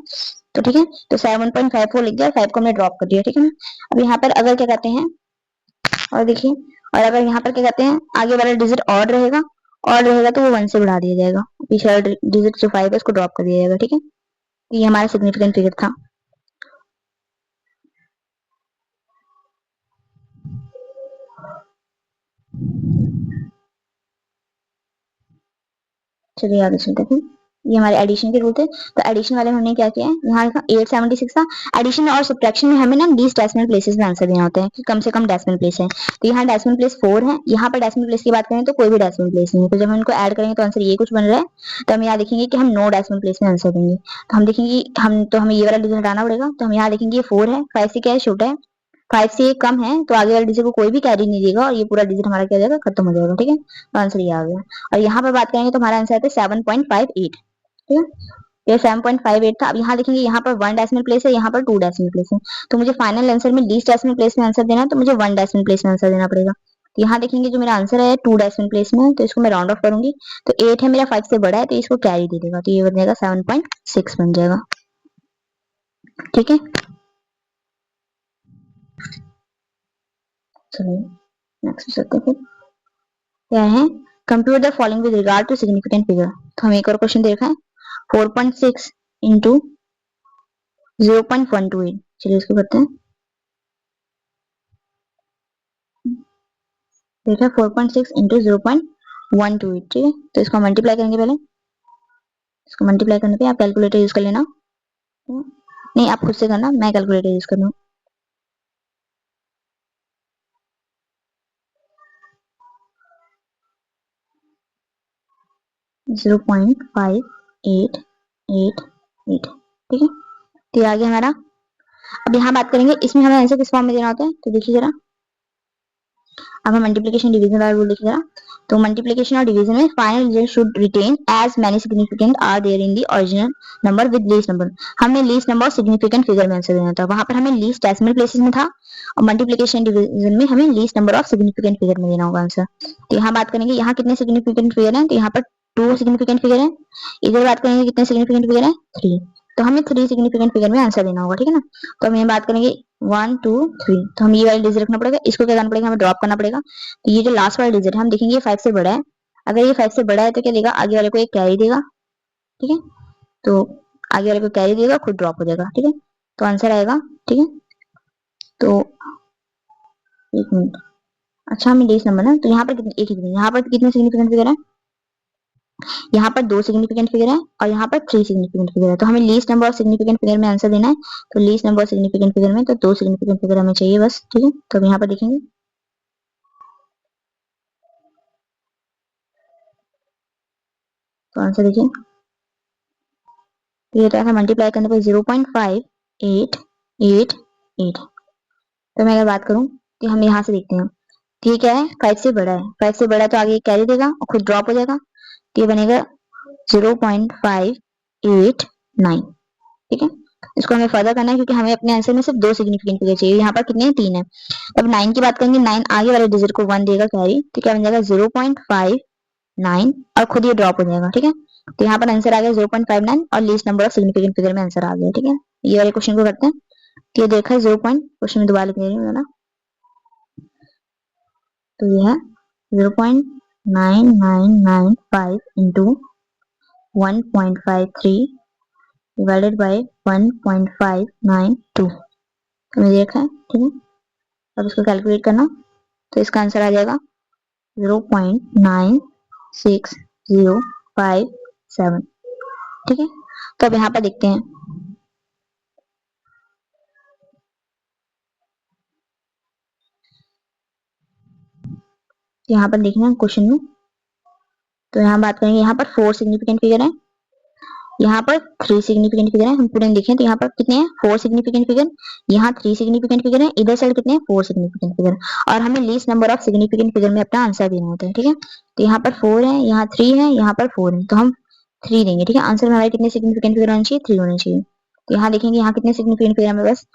S1: तो ठीक है, तो 7.54 लिख दिया, 5 को हमने ड्रॉप कर दिया। ठीक है ना, अब यहाँ पर अगर क्या कहते हैं, और देखिए, और अगर यहाँ पर क्या कहते हैं, आगे वाला डिजिट ऑड रहेगा, ऑड रहेगा तो वो 1 से बढ़ा दिया जाएगा, पीछे वाला डिजिट जो 5 है उसको ड्रॉप कर दिया जाएगा। ठीक है, ये हमारा सिग्निफिकेंट फिगर था। चलिए आगे चलते हैं। ये हमारे एडिशन के रूल थे। तो एडिशन वाले में हमने क्या किया है, यहाँ लिखा 876 था। एडिशन और सब्ट्रैक्शन में हमें ना 20 डेसिमल प्लेसेस में आंसर देना होता है कि कम से कम डेसिमल प्लेस है। तो यहाँ डेसिमल प्लेस 4 है, यहाँ पर डेसिमल प्लेस की बात करें तो कोई भी डेसिमल प्लेस नहीं है। तो जब हम इनको ऐड करेंगे तो आंसर ये कुछ बन रहा है। तो हम यहाँ देखेंगे कि हम 9 डेसिमल प्लेस में आंसर देंगे। तो हम देखेंगे हमें ये वाला डिजिट हटाना पड़ेगा। तो हम यहाँ देखेंगे ये 4 है, 5 से क्या है, छोटा है, 5 से ये कम है, तो आगे वाले डिजिट को कोई भी कैरी नहीं देगा और ये पूरा डिजिट हमारा क्या हो जाएगा, खत्म हो जाएगा। ठीक है, तो आंसर ये आ गया। और यहाँ पर बात करेंगे तो हमारा आंसर आता है 7.58। ठीक है, ये 7.58 था। अब यहाँ देखेंगे, यहाँ पर 1 डेसिमल प्लेस है, यहाँ पर 2 डेसिमल प्लेस है। तो मुझे फाइनल आंसर में लीस्ट डेसिमल प्लेस में आंसर देना है, तो मुझे 1 डेसिमल प्लेस में आंसर देना पड़ेगा। तो यहाँ देखेंगे जो मेरा आंसर है 2 डेसिमल प्लेस में, तो इसको मैं राउंड ऑफ करूंगी, तो 8 है मेरा 5 से बड़ा है, तो इसको कैरी दे देगा, तो ये बन जाएगा 7.6 बन जाएगा। ठीक है, चलिए नेक्स्ट चलते हैं। क्या है, compute the following with regard to significant figure. तो हमें एक और क्वेश्चन देखा है, 4.6 इंटू 0.128। चलिए इसको करते हैं। देखा 4.6 इंटू 0.128। ठीक है, तो इसको मल्टीप्लाई करेंगे पहले। इसको मल्टीप्लाई करने पे आप कैलकुलेटर यूज कर लेना, नहीं आप खुद से करना, मैं कैलकुलेटर यूज कर लूँ। Zero point 58888। ठीक है, तो ये आ गया हमारा। अब यहाँ बात करेंगे इसमें हमें आंसर किस फॉर्म में देना होता है, तो देखिए जरा, अब हम मल्टीप्लिकेशन डिवीजन वाला रूल देखिए जरा। तो मल्टीप्लिकेशन और डिवीजन में final result should retain as many significant are there in the original number with least number. हमें लीस्ट नंबर और सिग्निफिकेंट फिगर में आंसर देना था, वहां पर हमें लीस्ट डेसिमल प्लेसेस में था, और मल्टीप्लिकेशन डिवीजन में हमें least number of significant figure में देना होगा आंसर। तो यहाँ बात करेंगे यहाँ कितने सिग्निफिकेंट फिगर है, तो यहाँ पर 2 सिग्निफिकेंट फिगर है। इधर बात करेंगे कितने सिग्निफिकेंट फिगर है, 3। तो हमें 3 सिग्निफिकेंट फिगर में आंसर देना होगा। ठीक है ना, तो हम ये बात करेंगे 1 2 3, तो हम ये वाली डिजिट रखना पड़ेगा, इसको क्या करना पड़ेगा, हमें ड्रॉप करना पड़ेगा। तो ये जो लास्ट वाला डिजिट है हम देखेंगे 5 से बड़ा है, अगर ये 5 से बड़ा है तो क्या देगा, आगे वाले को एक कैरी देगा। ठीक है, तो आगे वाले को कैरी देगा, खुद ड्रॉप हो जाएगा। ठीक है, तो आंसर आएगा। ठीक है, तो एक मिनट, अच्छा हमें डेस नंबर ना, तो यहाँ पर कितने, एक ही, यहाँ पर कितने सिग्निफिकेंट फिगर है, यहाँ पर 2 सिग्निफिकेंट फिगर है, और यहाँ पर 3 सिग्निफिकेंट फिगर है। तो हमें least number of significant figure में आंसर देना है, तो least number of significant figure में तो 2 सिग्निफिकेंट फिगर हमें चाहिए बस। ठीक है, तो अब यहाँ पर देखेंगे, तो आंसर देखिए, तो ये था मल्टीप्लाई करने पर 0.5888। तो मैं अगर बात करूं तो हम यहाँ से देखते हैं, तो ये क्या है, 5 से बड़ा है, 5 से बड़ा है तो आगे कैरी देगा और खुद ड्रॉप हो जाएगा, तो ये बनेगा 0.589। ठीक है, इसको हमें फर्दर करना है क्योंकि हमें अपने आंसर में सिर्फ 2 सिग्निफिकेंट फिगर चाहिए, यहाँ पर कितने हैं, 3 है। अब 9 की बात करेंगे, 9 आगे वाले डिजिट को 1 देगा कैरी, तो क्या बन जाएगा 0.59 और खुद ये ड्रॉप हो जाएगा। ठीक है, तो यहाँ पर आंसर आ गया 0.59 और least number of significant figure में आंसर आ गया। ठीक है, ये वाले क्वेश्चन को करते हैं, तो ये देखा 0. क्वेश्चन में दोबारा लिख रही हूँ ना, तो ये है 0.9995 इंटू 1.53 डिवाइडेड बाय 1.592। हमें देखा है। ठीक है, अब इसको कैलकुलेट करना, तो इसका आंसर आ जाएगा 0.96057। ठीक है, तो अब यहाँ पर देखते हैं, यहाँ पर देखना क्वेश्चन में, तो यहाँ बात करेंगे, यहाँ पर 4 सिग्निफिकेंट फिगर है, यहाँ पर 3 सिग्निफिकेंट फिगर है। हम पूरे देखें तो यहाँ पर कितने हैं, 4 सिग्निफिकेंट फिगर, यहाँ 3 सिग्निफिकेंट फिगर है, इधर साइड कितने हैं, 4 सिग्निफिकेंट फिगर, और हमें least number of significant figure में अपना आंसर देना होता है। ठीक है, तो यहाँ पर 4 है, यहाँ 3 है, यहाँ पर 4 है, तो हम 3 देंगे। ठीक है, आंसर में हमारे कितने सिग्निफिकेंट फिगर होने चाहिए, 3 होने चाहिए। तो यहाँ देखेंगे यहाँ कितने सिग्निफिकेंट फिगर है, बस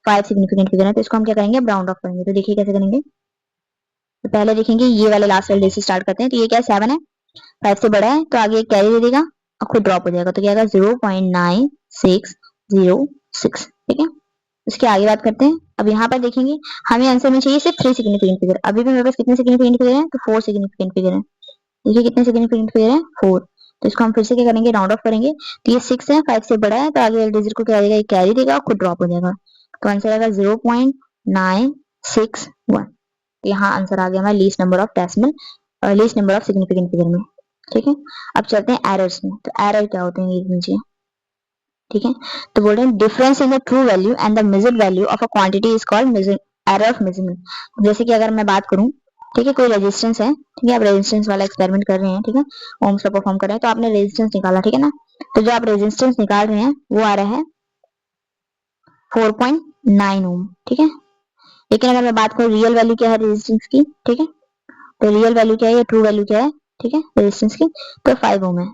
S1: 5 सिग्निफिकेंट फिगर है, तो इसको हम क्या करेंगे, राउंड ऑफ करेंगे। तो देखिए कैसे करेंगे, तो पहले देखेंगे ये वाले लास्ट वाले से स्टार्ट करते हैं, तो ये क्या 7 है, 5 से बड़ा है, तो आगे एक कैरी दे देगा और खुद ड्रॉप हो जाएगा, तो क्या आएगा 0.9606। ठीक है, इसके आगे बात करते हैं। अब यहाँ पर देखेंगे हमें आंसर में चाहिए सिर्फ 3 सिग्निफिकेंट फिगर, अभी भी मेरे पास कितने सिग्निफिकेंट फिगर है, तो 4 सिग्निफिकेंट फिगर है। देखिए कितने सिग्निफिकेंट फिगर है, 4। तो इसको हम फिर से क्या करेंगे, राउंड ऑफ करेंगे, तो ये 6 है, 5 से बड़ा है, तो आगे डिजिट को क्या आएगा, ये कैरी देगा और खुद ड्रॉप हो जाएगा, तो आंसर आएगा 0.961। यहाँ आंसर आ गया हमारा least number of decimal, least number of significant figure में। ठीक है, अब चलते हैं एरर्स में, तो एरर क्या होते हैं ये नीचे। ठीक है, तो बोल रहे हैं difference in the true value and the measured value of a quantity is called error of measurement. जैसे कि अगर मैं बात करूं, ठीक है, कोई रेजिस्टेंस है, ठीक है, आप रेजिस्टेंस वाला एक्सपेरिमेंट कर रहे हैं, ठीक है, ओम्स का परफॉर्म कर रहे हैं, तो आपने रेजिस्टेंस निकाला, ठीक है ना, तो जो आप रेजिस्टेंस निकाल रहे हैं वो आ रहा है 4.9 ओम। ठीक है, लेकिन अगर मैं बात करूं रियल वैल्यू क्या है रेजिस्टेंस की, ठीक है, तो रियल वैल्यू क्या है या ट्रू वैल्यू क्या है, ठीक है, रेजिस्टेंस की, तो 5 ओम है।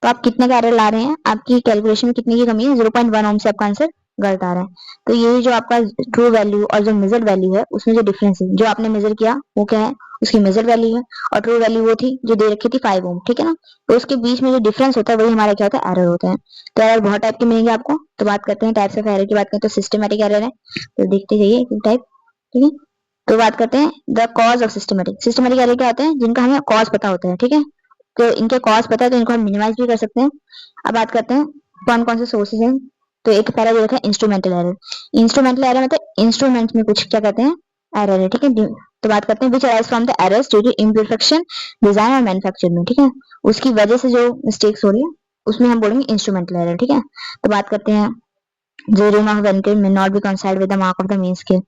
S1: तो आप कितने का एरर ला रहे हैं, आपकी कैलकुलेशन में कितने की कमी है, 0.1 ओम से आपका आंसर गलत आ रहा है। तो ये जो आपका ट्रू वैल्यू और जो मेजर्ड वैल्यू है उसमें जो डिफरेंस है, जो आपने मेजर किया वो क्या है, उसकी मेजर वैल्यू है, और ट्रू वैल्यू वो थी जो दे रखी थी 5 ओम, ठीक है ना। तो उसके बीच में जो डिफरेंस होता है वही हमारा क्या होता है, एरर होता है। तो एरर बहुत टाइप के मिलेंगे आपको। तो बात करते हैं टाइप्स ऑफ एरर की। बात करें तो सिस्टमेटिक एरर है, तो देखते जाइए टाइप, ठीक है। तो बात करते हैं the cause of systematic. Systematic error क्या होते हैं, जिनका हमें कॉज पता होता है, ठीक है। तो इनके कॉज पता है तो इनको हम मिनिमाइज भी कर सकते हैं। अब बात करते हैं कौन कौन से सोर्सेज हैं। तो एक पहला जो है इंस्ट्रूमेंटल एरर। इंस्ट्रूमेंटल एरर मतलब इंस्ट्रूमेंट में कुछ क्या कहते हैं, एरर है, ठीक है। तो बात करते हैं which arise from the errors due to imperfection design और मैन्युफैक्चर में, ठीक है। उसकी वजह से जो मिस्टेक्स हो रही है उसमें हम बोलेंगे इंस्ट्रूमेंटल एरर, ठीक है। तो बात करते हैं the rim of one may not be coincide with the mark of the main scale।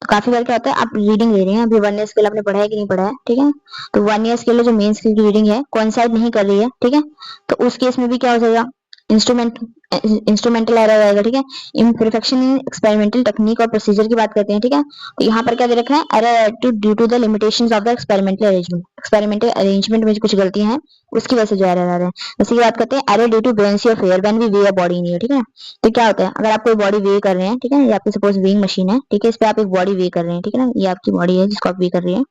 S1: तो काफी बार क्या होता है, आप रीडिंग ले रहे हैं, अभी 1 ईयर स्केल आपने पढ़ा है कि नहीं पढ़ा है, ठीक है। तो 1 ईयर स्केल जो मेन स्केल की रीडिंग है कोइंसाइड नहीं कर रही है, ठीक है। तो उस केस में भी क्या हो जाएगा, इंस्ट्रूमेंटल एरर आएगा, ठीक है। इम्परफेक्शन इन एक्सपेरिमेंटल टेक्निक और प्रोसीजर की बात करते हैं, ठीक है। तो यहाँ पर क्या दे रखा है, error due to the limitations of the experimental arrangement. Experimental arrangement में कुछ गलतियां हैं उसकी वजह से जो एरर आ रहा है। जैसे की बात करते हैं error due to buoyancy of air when we weigh a body in air, ठीक है। तो क्या होता है, अगर आप कोई बॉडी वे कर रहे हैं, ठीक है, ये आपकी सपोज वेइंग मशीन है, ठीक है, इस पे आप एक बॉडी वे कर रहे हैं, ठीक है ना, ये आपकी बॉडी है जिसको आप वे कर रहे हैं।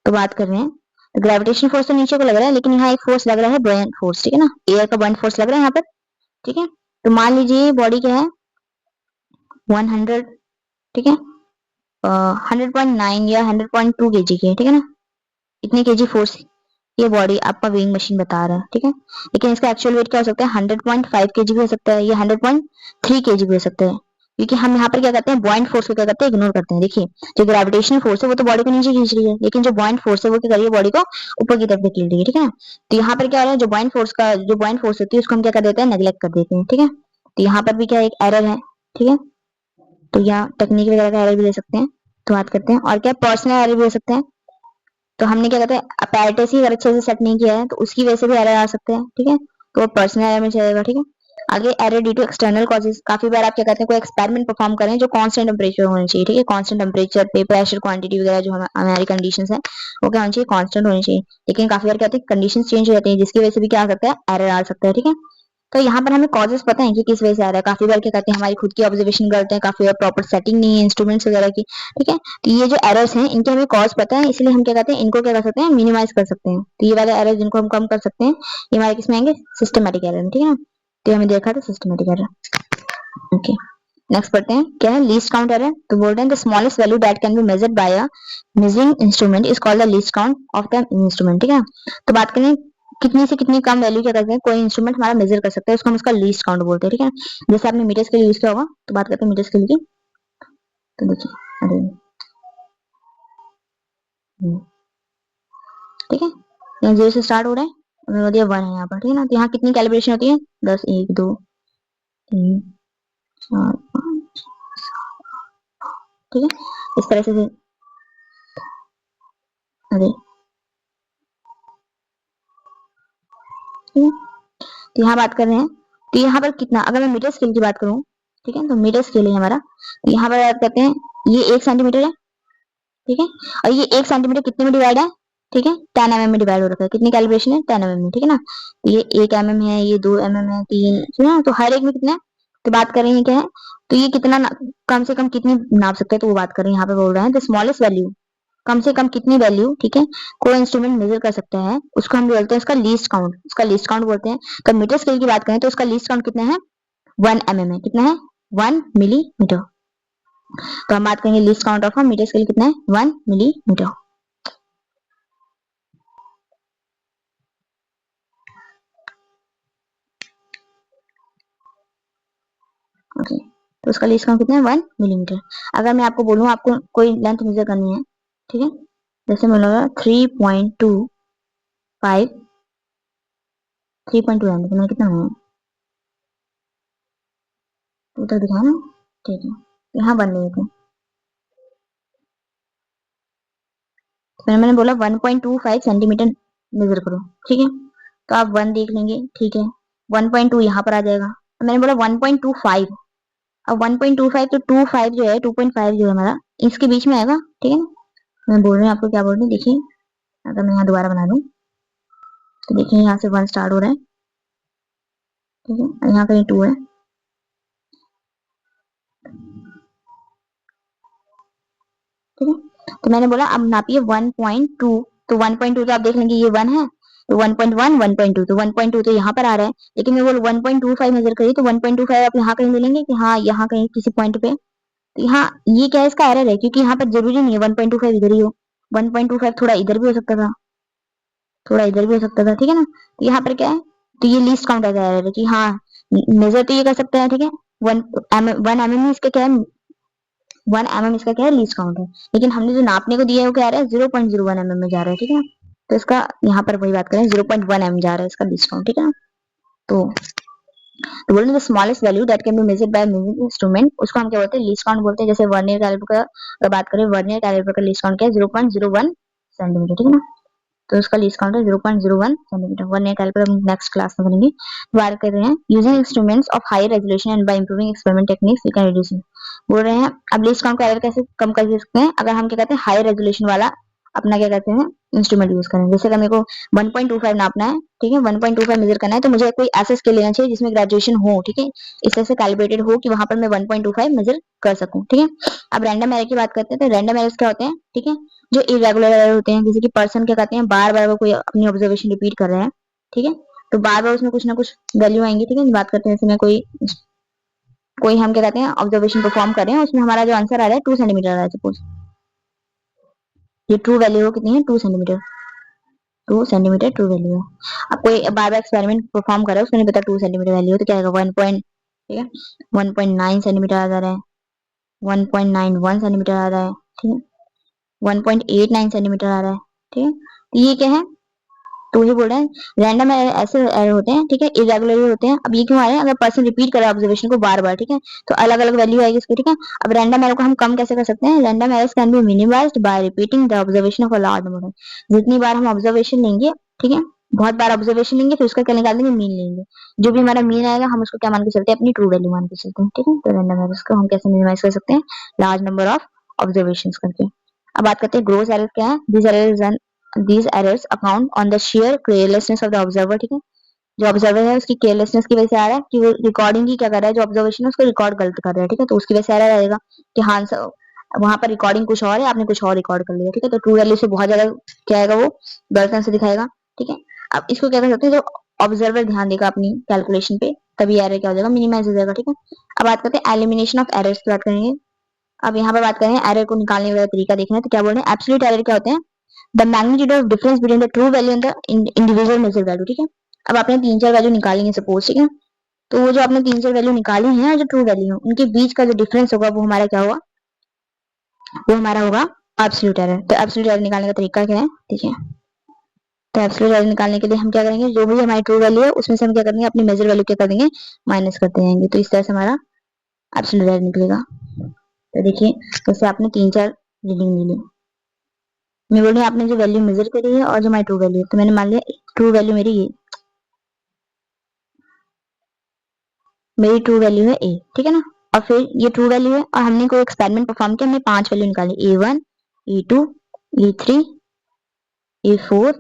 S1: तो बात कर रहे हैं तो ग्रेविटेशन फोर्स तो नीचे को लग रहा है, लेकिन यहाँ एक फोर्स लग रहा है बुयंट फोर्स, ठीक है ना, एयर का बुयंट फोर्स लग रहा है यहाँ पर, ठीक है। तो मान लीजिए बॉडी क्या है 100, ठीक है, 100.9 या 100.2 केजी की है, ठीक है ना, इतने केजी फोर्स ये बॉडी आपका वेइंग मशीन बता रहा है, ठीक है। लेकिन इसका एक्चुअल वेट क्या हो सकता है, 100.5 केजी भी हो सकता है, या 100.3 केजी भी हो सकता है। क्योंकि हम यहाँ पर क्या करते हैं, बॉइंट फोर्स को क्या करते हैं, इग्नोर करते हैं। देखिए जो ग्रेविटेशनल फोर्स है वो तो बॉडी को नीचे खींच रही है, लेकिन जो बॉइंट फोर्स है वो क्या कर रही है, बॉडी को ऊपर की तरफ धकेल रही है, ठीक है। तो यहाँ पर क्या हो रहा है, जो बॉइंट फोर्स होती है उसको हम क्या कर देते हैं, नेग्लेक्ट कर देते हैं, ठीक है। तो यहाँ पर भी क्या एक एरर है, ठीक है। तो यहाँ टेक्निक वगैरह का एरर भी ले सकते हैं। तो बात करते हैं और क्या पर्सनल एरर भी हो सकते हैं। तो हमने क्या कहते हैं अपैरेटस ही अगर अच्छे से सेट नहीं किया है तो उसकी वजह से भी एरर आ सकते हैं, ठीक है। तो वो पर्सनल एरर में चलेगा, ठीक है। आगे error due to external causes. काफी बार आप क्या कहते हैं कोई एक्सपेरिमेंट परफॉर्म करें जो कांस्टेंट टेम्परेचर होनी चाहिए, ठीक है। कांस्टेंट टेम्परेचर पे प्रेशर क्वांटिटी वगैरह जो हमारी कंडीशंस है वो क्या होनी चाहिए, कांस्टेंट होनी चाहिए। लेकिन काफी बार क्या होता है कंडीशंस चेंज हो जाती है जिसकी वजह से भी क्या आ सकता है, एरर आ सकता है, ठीक है। तो यहाँ पर हमें कॉजेस पता है कि किस वजह से आ रहा है। काफी बार क्या कहते हैं हमारी खुद की ऑब्जर्वेशन गलत है, काफी बार प्रॉपर सेटिंग नहीं है इंस्ट्रूमेंट्स वगैरह की, ठीक है। तो ये जो एरर्स हैं इनके हमें कॉज पता है, इसलिए हम क्या कहते हैं इनको क्या कर सकते हैं, मिनिमाइज कर सकते हैं। तो ये वाले एरर जिनको हम कम कर सकते हैं ये हमारे किसमें आएंगे, सिस्टमेटिक एरर में, ठीक है ना। तो हमें देखा था सिस्टमेटिक एरर। ओके नेक्स्ट पढ़ते हैं क्या है, लीस्ट काउंट एरर। तो बोल रहे हैं the smallest value that can be measured by a measuring instrument is called the least count of the instrument, ठीक है। तो बात करें कितनी से कितनी कम वैल्यू क्या करते हैं कोई इंस्ट्रूमेंट हमारा मेजर कर सकता है, उसको हम उसका लीस्ट काउंट बोलते हैं, ठीक है। जैसे आपने मीटर स्केल यूज किया होगा, तो बात करते हैं मीटर स्केल की। तो देखिए अरे ठीक है, यहाँ 0 से स्टार्ट हो रहा है, और दिया 1 है यहाँ पर, ठीक है ना। तो यहाँ कितनी कैलिब्रेशन होती है, 10, 1, 2, 3, 4, 5, ठीक है, इस तरह से। अरे ठीक है, तो यहाँ बात कर रहे हैं। तो यहाँ पर कितना, अगर मैं मीटर स्केल की बात करूँ, ठीक है, तो मीटर स्केल है हमारा। तो यहाँ पर बात करते हैं ये 1 सेंटीमीटर है, ठीक है। और ये 1 सेंटीमीटर कितने में डिवाइड है, ठीक है, 10 mm में डिवाइड हो रखा है। कितनी कैलिब्रेशन है, 10 mm में, ठीक है ना। तो ये 1 mm है, ये 2 mm है, 3, ठीक है ना। तो हर एक में कितना है, तो बात कर रहे हैं क्या है, तो ये कितना कम से कम कितनी नाप सकते हैं, तो वो बात कर रहे हैं। यहाँ पे बोल रहे हैं द स्मॉलेस्ट वैल्यू, कम से कम कितनी वैल्यू, ठीक है, कोई इंस्ट्रूमेंट मेजर कर सकता है उसको हम बोलते हैं उसका लीस्ट काउंट, उसका लीस्ट काउंट बोलते हैं। तो मीटर स्केल की बात करें तो उसका लीस्ट काउंट कितना है, 1 mm है, कितना है, 1 मिलीमीटर। तो हम बात करेंगे least count of metre scale कितना है, 1 मिलीमीटर। ओके तो उसका लीस्ट काउंट कितना है, 1 मिलीमीटर। अगर मैं आपको बोलूं आपको कोई लेंथ मेजर करनी है, ठीक है, जैसे मैं बोलूंगा 3.25, 3.2 है, तो कितना है, उधर दिखा ना, ठीक है, यहाँ बन रही है। तो मैंने बोला 1.25 सेंटीमीटर मेजर करो, ठीक है। तो आप 1 देख लेंगे, ठीक है, 1.2 यहाँ पर आ जाएगा। तो मैंने बोला 1.25, अब 1.25 तो 25 जो है 2.5 जो है हमारा इसके बीच में आएगा, ठीक है ना। मैं बोल रही हूँ आपको क्या बोल रही हूँ, देखिए अगर मैं यहाँ दोबारा बना दूँ तो देखिए यहाँ से 1 स्टार्ट हो रहा है, ठीक है, यहाँ कहीं 2 है, ठीक है। तो मैंने बोला अब नापिए 1.2, तो 1.2 तो आप देख लेंगे ये 1 है, तो 1.1 1.2, तो 1.2 तो यहाँ पर आ रहा है, लेकिन मैं बोल 1.25 मेजर करिए तो 1.25 आप यहाँ कहीं मिलेंगे कि हाँ यहाँ कहीं किसी पॉइंट पे, तो यहाँ ये क्या है, इसका एरर है, क्योंकि यहाँ पर जरूरी नहीं है 1.25 इधर ही हो, 1.25 थोड़ा इधर भी हो सकता था, थोड़ा इधर भी हो सकता था, ठीक है ना। तो यहाँ पर क्या है, तो ये लीस्ट काउंट का एरर है कि हाँ मेजर तो ये कर सकते हैं, ठीक है। 1 mm इसका क्या है, 1 mm इसका क्या है, लीस्ट काउंट है, लेकिन हमने जो नापने को दिया है वो क्या आ रहा है, 0.01 mm में जा रहा है, ठीक है। तो इसका यहाँ पर वही बात करें 0.1 mm जा रहा है इसका लीस्ट काउंट, ठीक है ना। तो बोलते हैं smallest value that can be measured by measuring instrument, उसको हम क्या बोलते हैं, लीस्ट काउंट बोलते हैं। जैसे वर्नियर कैलिपर का अगर बात करें, वर्नियर कैलिपर का लीस्ट काउंट क्या है, 0.01 सेंटीमीटर, ठीक है ना। तो उसका लीस्ट काउंट है 0.01 सेंटीमीटर। वर्नियर कैलिपर हम नेक्स्ट क्लास में करेंगे। बात कर रहे हैं using instruments of high resolution and by improving experiment techniques we can reduce. बोल रहे हैं अब लीस्ट काउंट का एरर कैसे कम कर सकते हैं, अगर हम क्या कहते हैं हाई रेजोल्यूशन वाला अपना क्या कहते हैं इंस्ट्रूमेंट यूज करें। जैसे अगर मेरे को 1.25 नापना है, ठीक है, 1.25 मेजर करना है, तो मुझे कोई ऐसा स्केल लेना चाहिए जिसमें ग्रेजुएशन हो, ठीक है, इस तरह से कैलिब्रेटेड हो कि वहां पर मैं 1.25 मेजर कर सकूं, ठीक है। अब रैंडम एरर की बात करते हैं, तो रैंडम एरर्स क्या होते हैं, ठीक है, जो इरेगुलर एरर होते हैं, जैसे कि पर्सन क्या कहते हैं बार बार वो कोई अपनी ऑब्जर्वेशन रिपीट कर रहे हैं, ठीक है, तो बार बार उसमें कुछ ना कुछ वैल्यू आएंगी, ठीक है। बात करते हैं जैसे मैं कोई कोई हम क्या कहते हैं ऑब्जर्वेशन परफॉर्म कर रहे हैं, उसमें हमारा जो आंसर आ रहा है 2 सेंटीमीटर आ रहा है, सपोज ये ट्रू वैल्यू हो कितनी है, 2 सेंटीमीटर, 2 सेंटीमीटर ट्रू वैल्यू है। अब कोई बार बार एक्सपेरिमेंट परफॉर्म कर रहा है, उसको नहीं पता 2 सेंटीमीटर वैल्यू है, तो क्या आएगा 1 पॉइंट, ठीक है, 1.9 सेंटीमीटर आ जा रहा है, 1.91 सेंटीमीटर आ रहा है, ठीक है, 1.89 सेंटीमीटर आ रहा है, ठीक है। तो ये क्या है, तो ये बोल रहे हैं रैंडम ऐसे एरर होते हैं, ठीक है, इरेगुलर होते हैं। अब ये क्यों आ रहे हैं, अगर पर्सन रिपीट करे ऑब्जर्वेशन को बार बार, ठीक है, तो अलग अलग वैल्यू आएगी इसकी, ठीक है। अब रैंडम एरर को हम कम कैसे कर सकते हैं, random errors can be minimised bye repeating the observation of a large number. जितनी बार हम ऑब्जर्वेशन लेंगे, ठीक है, बहुत बार ऑब्जर्वेशन लेंगे फिर उसका क्या निकाल देंगे, मीन लेंगे, जो भी हमारा मीन आएगा हम उसको क्या मान के चलते हैं, अपनी ट्रू वैल्यू मान के चलते हैं, ठीक है। तो रैंडम एरर्स को हम कैसे मिनिमाइज कर सकते हैं, लार्ज नंबर ऑफ ऑब्जर्वेशन करके। अब बात करते हैं ग्रोस एरर क्या है, this error these errors account on the sheer carelessness of the observer, ठीक है, जो ऑब्जर्वर है उसकी केयरलेसनेस की वजह से आ रहा है कि वो रिकॉर्डिंग ही क्या कर रहा है, जो ऑब्जर्वेशन है उसको रिकॉर्ड गलत कर रहा है, ठीक है, तो उसकी वजह से एरर आएगा कि हाँ वहां पर रिकॉर्डिंग कुछ और है, आपने कुछ और रिकॉर्ड कर लिया, ठीक है, तो ट्रू वैल्यू से बहुत ज्यादा क्या आएगा, वो गलत आंसर दिखाएगा, ठीक है। अब इसको क्या कर सकते हैं, जो ऑब्जर्वर ध्यान देगा अपनी कैलकुलेशन पे, तभी एरर क्या हो जाएगा, मिनिमाइज हो जाएगा, ठीक है। अब बात करते हैं एलिमिनेशन ऑफ एरर्स की बात करेंगे। अब यहाँ पर बात करें एरर को निकालने का तरीका देखना है, तो क्या बोल रहे हैं, एब्सोल्यूट एरर क्या होते हैं, the magnitude of difference between the true value and the individual measure value, ठीक है। अब आपने 3-4 वैल्यू निकाली है सपोज, ठीक है, तो वो जो आपने 3-4 वैल्यू निकाली है और जो ट्रू वैल्यू है उनके बीच का जो डिफरेंस होगा वो हमारा क्या होगा, वो हमारा होगा एब्सोल्यूट एरर। तो एब्सोल्यूट एरर निकालने का तरीका क्या है, ठीक है, तो एब्सोल्यूट एरर निकालने के लिए हम क्या करेंगे, जो भी हमारी ट्रू वैल्यू है उसमें से हम क्या करेंगे, अपनी मेजर वैल्यू क्या कर देंगे, माइनस करते जाएंगे, तो इस तरह से हमारा एब्सोल्यूट एरर निकलेगा। तो देखिए जैसे आपने 3-4 रीडिंग ले ली, मैं बोल रही हूँ आपने जो वैल्यू मेजर करी है और जो हमारी ट्रू वैल्यू है, तो मैंने मान लिया ट्रू वैल्यू मेरी ये, मेरी ट्रू वैल्यू है ए, ठीक है ना, और फिर ये ट्रू वैल्यू है और हमने कोई एक्सपेरिमेंट परफॉर्म किया, हमने 5 वैल्यू निकाली, A1 A2 A3 A4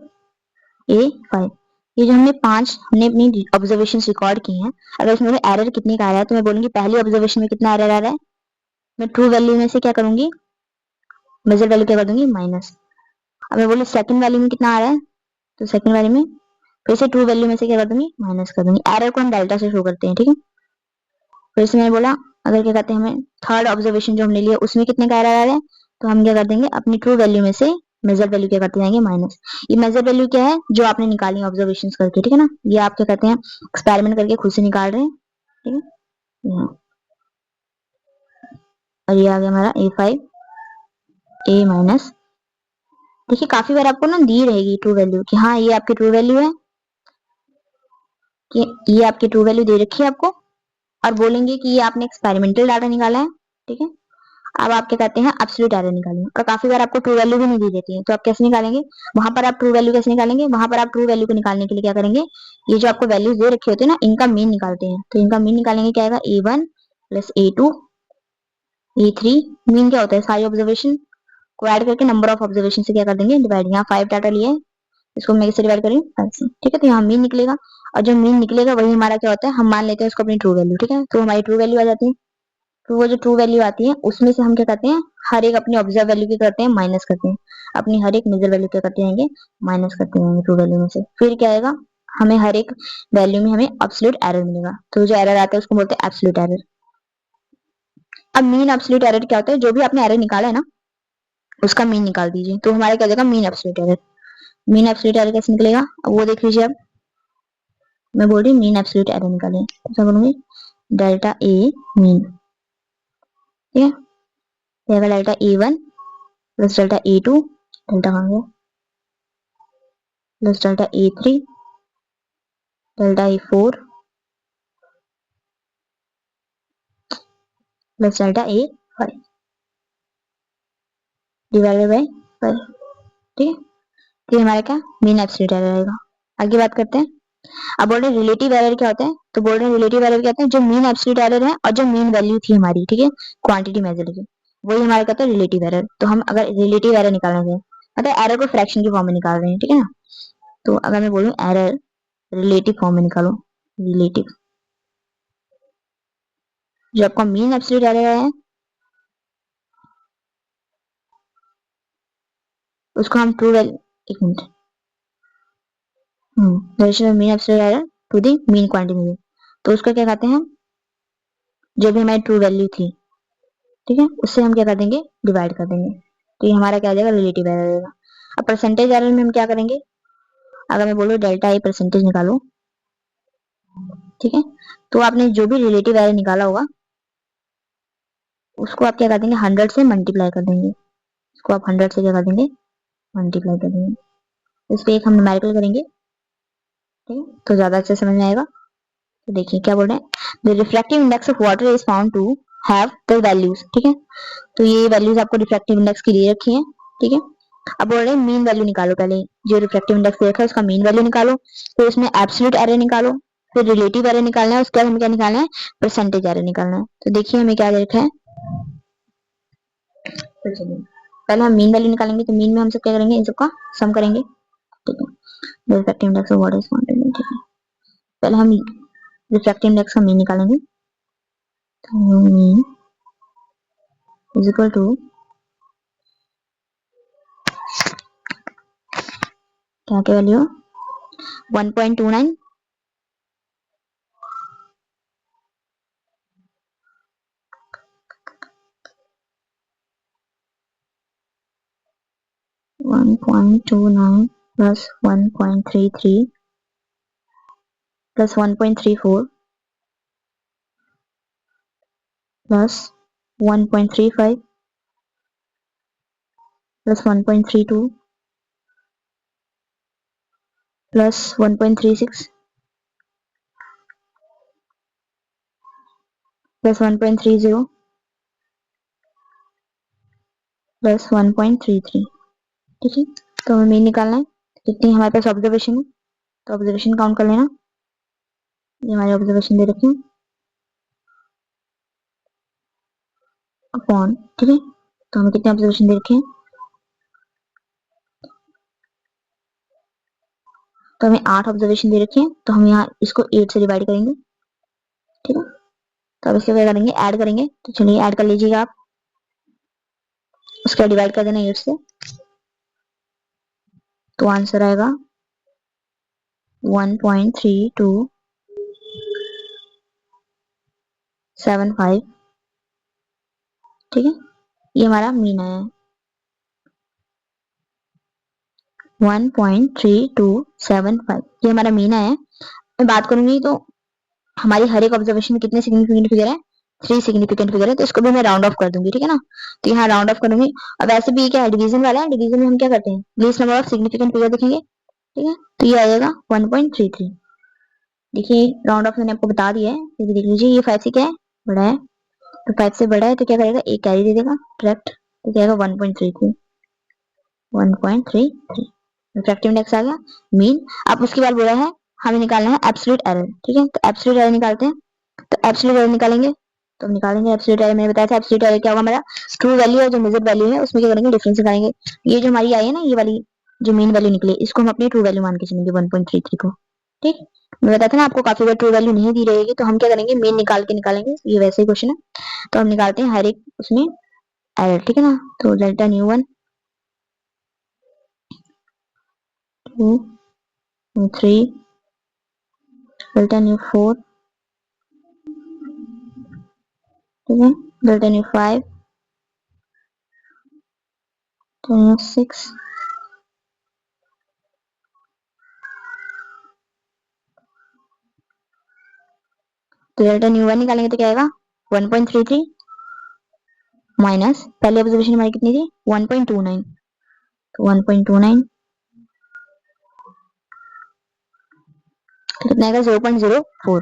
S1: A5, ये जो हमने 5 हमने अपनी ऑब्जर्वेशन रिकॉर्ड की हैं, अगर इसमें एरर कितने का आ रहा है, तो मैं बोलूंगी पहली ऑब्जर्वेशन में कितना एरर आ रहा है, मैं ट्रू वैल्यू में से क्या करूंगी, मेजर वैल्यू क्या कर दूंगी, माइनस। अब मैं बोलूँ सेकंड वैल्यू में कितना आ रहा है, तो सेकंड वैल्यू में फिर से ट्रू वैल्यू में से क्या कर दूंगी, माइनस कर दूंगी। एरर को हम डेल्टा से शो करते हैं, ठीक है। फिर से मैंने बोला अगर क्या कहते हैं हमें थर्ड ऑब्जर्वेशन जो हमने लिया उसमें कितने का एरर आ रहा है, तो हम क्या कर देंगे, अपनी ट्रू वैल्यू में से मेजर वैल्यू क्या करते जाएंगे, माइनस। ये मेजर वैल्यू क्या है, जो आपने निकाली ऑब्जर्वेशन करके, ठीक है ना, ये आप क्या कहते हैं एक्सपेरिमेंट करके खुद से निकाल रहे हैं, ठीक है। और ये आ गया हमारा A5 A माइनस। देखिए काफी बार आपको ना दी रहेगी ट्रू वैल्यू कि हाँ ये आपकी ट्रू वैल्यू है, कि ये आपकी ट्रू वैल्यू दे रखी है आपको, और बोलेंगे कि ये आपने एक्सपेरिमेंटल डाटा निकाला है, ठीक है। अब आप क्या कहते हैं एब्सोल्यूट एरर निकालेंगे, और काफी बार आपको ट्रू वैल्यू भी नहीं दी देती है, तो आप कैसे निकालेंगे, वहां पर आप ट्रू वैल्यू कैसे निकालेंगे, वहां पर आप ट्रू वैल्यू को निकालने के लिए क्या करेंगे, ये जो आपको वैल्यूज दे रखे होते हैं ना इनका मीन निकालते हैं, तो इनका मीन निकालेंगे क्या आएगा, A1 plus A2 A3, mean क्या होता है, सारी ऑब्जर्वेशन को ऐड करके नंबर ऑफ ऑब्जर्वेशन से क्या कर देंगे, डिवाइड। यहाँ 5 डाटा लिए, इसको मैं इससे डिवाइड करेंगे 5 से, ठीक है, तो यहाँ मीन निकलेगा, और जो मीन निकलेगा वही हमारा क्या होता है, हम मान लेते हैं उसको अपनी ट्रू वैल्यू, ठीक है, तो हमारी ट्रू वैल्यू आ जाती है तो वो जो ट्रू वैल्यू आती है उसमें से हम क्या करते हैं, हर एक अपनी ऑब्जर्व वैल्यू की करते हैं माइनस करते हैं, अपनी हर एक मेजर वैल्यू क्या करते रहेंगे, माइनस करते रहेंगे ट्रू वैल्यू में से। फिर क्या आएगा, हमें हर एक वैल्यू में हमें एब्सोल्यूट एरर मिलेगा। तो जो एरर आता है उसको बोलते हैं एब्सोल्यूट एरर। अब मीन एब्सोल्यूट एरर क्या होता है, जो भी आपने एरर निकाला है ना उसका मीन निकाल दीजिए, तो हमारा क्या जाएगा, mean absolute error. Mean absolute error कैसे निकलेगा, अब वो देख लीजिए। अब मैं बोल रही हूँ मीन एब्सोल्यूट एरर निकालें, तो क्या बोलूंगी, डेल्टा ए मीन, ठीक है, delta A1 plus delta A2, delta कहाँ गया, plus delta A3, delta A4 plus delta ए5 divided by 5, ठीक है। तो ये हमारा क्या, मीन एब्सोल्यूट एरर आएगा। आगे बात करते हैं। अब बोल रहे हैं रिलेटिव एरर क्या होता है, तो बोल रहे हैं रिलेटिव एरर क्या होता है, जो मीन एब्सोल्यूट एरर है और जो मीन वैल्यू थी हमारी, ठीक है, क्वांटिटी मेजर की, वही हमारा कहता है रिलेटिव एरर। तो हम अगर रिलेटिव एरर निकालना चाहें, मतलब एरर को फ्रैक्शन की फॉर्म में निकाल रहे हैं, ठीक है ना, तो अगर मैं बोलूँ एरर रिलेटिव फॉर्म में निकालो, रिलेटिव, जो आपका मीन एब्सोल्यूट एरर है उसको हम ट्रू वैल्यू, एक मिनट, ratio mean absolute error to the mean quantity, तो उसका क्या कहते हैं हम, जो भी हमारी ट्रू वैल्यू थी, ठीक है, उससे हम क्या कर देंगे, डिवाइड कर देंगे, तो ये हमारा क्या आ जाएगा, रिलेटिव एरर आएगा। अब परसेंटेज एरर में हम क्या करेंगे, अगर मैं बोलूँ डेल्टा ए परसेंटेज निकालो, ठीक है, तो आपने जो भी रिलेटिव एरर निकाला होगा उसको आप क्या कर देंगे, 100 से मल्टीप्लाई कर देंगे, उसको आप 100 से क्या कर देंगे, मल्टीप्लाई कर देंगे। इस पे एक हम न्यूमेरिकल करेंगे, ठीक है, तो ज्यादा अच्छे समझ में आएगा। तो देखिए क्या बोल रहे हैं, the refractive index of water is found to have the values, ठीक है, तो ये वैल्यूज आपको रिफ्रैक्टिव इंडेक्स की दे रखी है, ठीक है। अब बोल रहे हैं मीन वैल्यू निकालो, पहले जो रिफ्रैक्टिव इंडेक्स दे रखा है उसका मीन वैल्यू निकालो, फिर उसमें एब्सोल्यूट एरर निकालो, फिर रिलेटिव एरर निकालना है, उसके बाद हमें क्या निकालना है, परसेंटेज एरर निकालना है। तो देखिए हमें क्या दे रखा है, तो चलिए पहले हम मीन वैल्यू निकालेंगे, तो मीन में हम सब क्या करेंगे, इन सबका सम करेंगे, ठीक है, refractive index of water is found, ठीक है, पहले हम रिफ्रैक्टिव इंडेक्स का मीन निकालेंगे, तो मीन इज इक्वल टू क्या क्या value, 1.29 1.29 plus 1.33 plus 1.34 plus 1.35 plus 1.32 plus 1.36 plus 1.30 plus 1.33, ठीक है। तो हमें मीन निकालना है, कितनी हमारे पास ऑब्जर्वेशन है, तो ऑब्जर्वेशन काउंट कर लेना, ये हमारी ऑब्जर्वेशन दे रखी है अपॉन, ठीक है, तो हमें कितने ऑब्जर्वेशन दे रखे हैं, तो हमें 8 ऑब्जर्वेशन दे रखे हैं, तो हम यहाँ इसको 8 से डिवाइड करेंगे, ठीक है, तो अब इसको क्या करेंगे, ऐड करेंगे, तो चलिए ऐड कर लीजिएगा आप, उसका डिवाइड कर देना 8 से, तो आंसर आएगा 1.3275, ठीक है, ये हमारा मीन आया है 1.3275, ये हमारा मीन आया है। मैं बात करूंगी तो हमारी हर एक ऑब्जर्वेशन में कितने सिग्निफिकेंट फिगर है, 3 सिग्निफिकेंट फिगर है, तो इसको भी मैं राउंड ऑफ कर दूंगी, ठीक है ना, तो यहाँ राउंड ऑफ करूंगी। और वैसे भी क्या है, डिवीजन वाला है, डिवीजन में हम क्या करते हैं, least number of significant figure देखेंगे, ठीक है, तो ये आ जाएगा 1.33। देखिए राउंड ऑफ मैंने आपको बता दिया है, ये भी देख लीजिए, ये 5 से क्या है, बड़ा है, तो 5 से बड़ा है तो क्या करेगा, एक कैरी दे देगा करेक्ट, तो क्या आएगा 1.33, 1.33 रिफ्रैक्टिव इंडेक्स आ गया मीन। अब उसके बाद बोला है हमें निकालना है एब्सोल्यूट एरर, ठीक है, तो एब्सोल्यूट एरर निकालते हैं, तो एब्सोल्यूट एरर निकालेंगे, तो हम निकालेंगे एब्सोल्यूट एरर, मैंने बताया था एब्सोल्यूट एरर क्या होगा, हमारा ट्रू वैल्यू है जो मेजर वैल्यू है उसमें क्या करेंगे, डिफरेंस निकालेंगे। ये जो हमारी आई है ना, ये वाली जो मीन वैल्यू निकली, इसको हम अपनी ट्रू वैल्यू मान के चलेंगे 1.33 को, ठीक, मैं बताया था ना आपको काफी बार ट्रू वैल्यू नहीं दी रहेगी तो हम क्या करेंगे, मीन निकाल के निकालेंगे, ये वैसे ही क्वेश्चन है। तो हम निकालते हैं हर एक उसमें एरर, ठीक है ना। तो डेल्टा न्यू 1 2 3, डेल्टा न्यू 4, ठीक है, डेल्टा न्यू 5, डेल्टा न्यू 6, तो डेल्टा न्यू 1 निकालेंगे तो क्या आएगा 1.33 माइनस पहली ऑब्जर्वेशन हमारी कितनी थी 1.29, तो 1.29 कितना आएगा 0.04,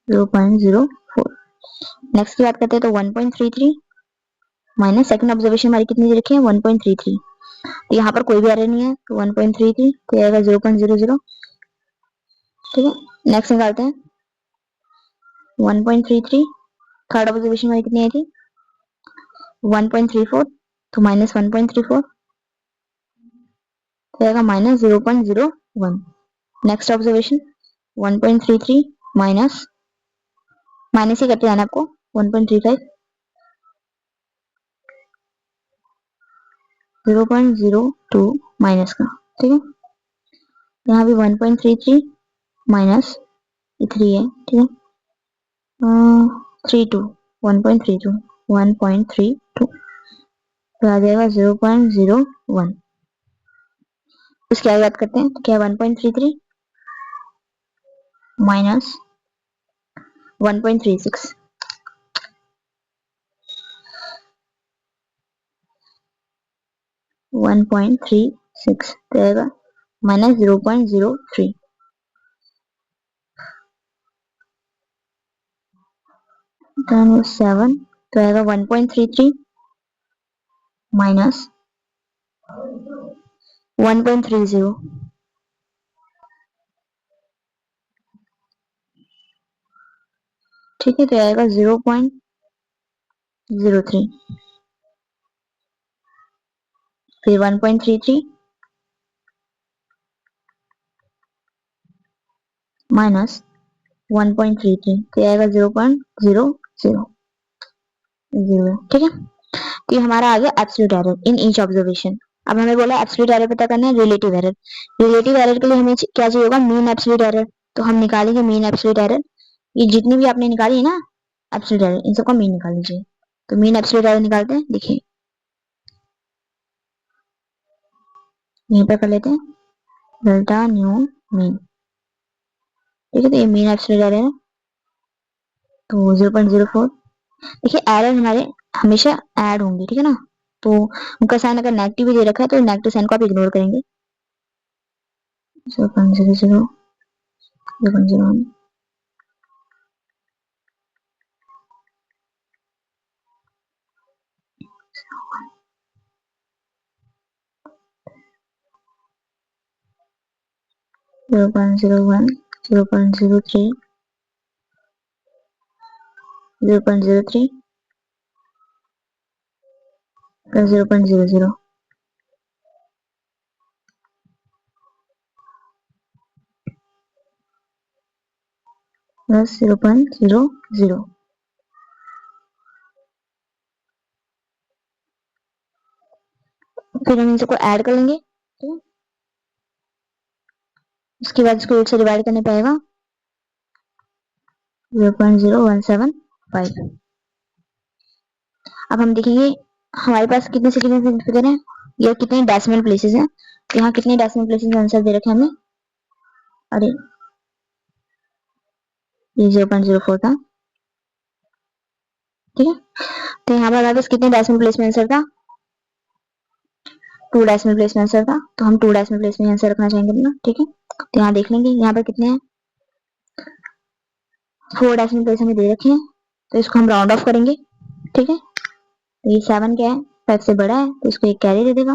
S1: 0.04। नेक्स्ट की बात करते हैं तो 1.33 माइनस सेकंड ऑब्जर्वेशन हमारी कितनी दे रखी है 1.33, तो यहाँ पर कोई भी एरर नहीं है तो 1.33 तो आएगा 0.00, ठीक है। नेक्स्ट निकालते हैं 1.33, थर्ड ऑब्जर्वेशन हमारी कितनी आई थी 1.34, तो माइनस 1.34 तो आएगा minus 0.01। Next observation 1.33 minus minus ही करते जाना आपको 1.35, 0.02 माइनस का, ठीक है। यहाँ भी 1.33 माइनस 3 है, ठीक है, 32 1.32 1.32 तो आ जाएगा 0.01। इसकी आगे बात करते हैं तो क्या 1.33 माइनस 1.36, 1.36 तो आएगा माइनस 0.03, then 7 तो आएगा 1.33 माइनस 1.30, ठीक है, तो आएगा 0.03, फिर 1.33 माइनस 1.33 तो आएगा 0.000, ठीक है। तो ये हमारा आ गया absolute error in each observation. अब हमें बोला एब्सोल्यूट एरर पता करना है, रिलेटिव एरर। रिलेटिव एरर के लिए हमें क्या चाहिए होगा, मीन एब्सोल्यूट एरर। तो हम निकालेंगे मीन एब्सोल्यूट एरर, ये जितनी भी आपने निकाली है ना एब्सोल्यूट एरर, इन सबका मीन निकाल लीजिए। तो मीन एब्सोल्यूट एरर निकालते हैं, देखिए यहीं पर कर लेते हैं डेल्टा न्यू मीन, ठीक है। तो ये मीन एब्सोल्यूट एरर है तो 0.04। देखिए एरर हमारे हमेशा ऐड होंगे, ठीक है ना। तो उनका साइन अगर नेगेटिव भी दे रखा है तो नेगेटिव साइन को आप इग्नोर करेंगे, 0.00 0.01 0.01 0.03 0.03 plus 0.00 plus 0.00, फिर हम इन सबको ऐड कर लेंगे, ठीक है। उसके बाद इसको 8 से डिवाइड करने पाएगा 0.0175। अब हम देखेंगे हमारे पास कितने से कितने फिगर है या कितने डेसिमल प्लेसेस हैं। यहाँ कितने डेसिमल प्लेसेस आंसर दे रखे हैं हमें, अरे ये 0.04 था, ठीक है। तो यहाँ पर हमारे पास कितने डेसिमल प्लेस में आंसर था, 2 डेसिमल प्लेस में आंसर था, तो हम 2 डेसिमल प्लेस में आंसर रखना चाहेंगे अपना, ठीक है। तो यहाँ देख लेंगे यहाँ पर कितने हैं, 4 डेसिमल प्लेस हमें दे रखे हैं, तो इसको हम राउंड ऑफ करेंगे, ठीक है। तो ये 7 क्या है 5 से बड़ा है तो इसको एक कैरी दे देगा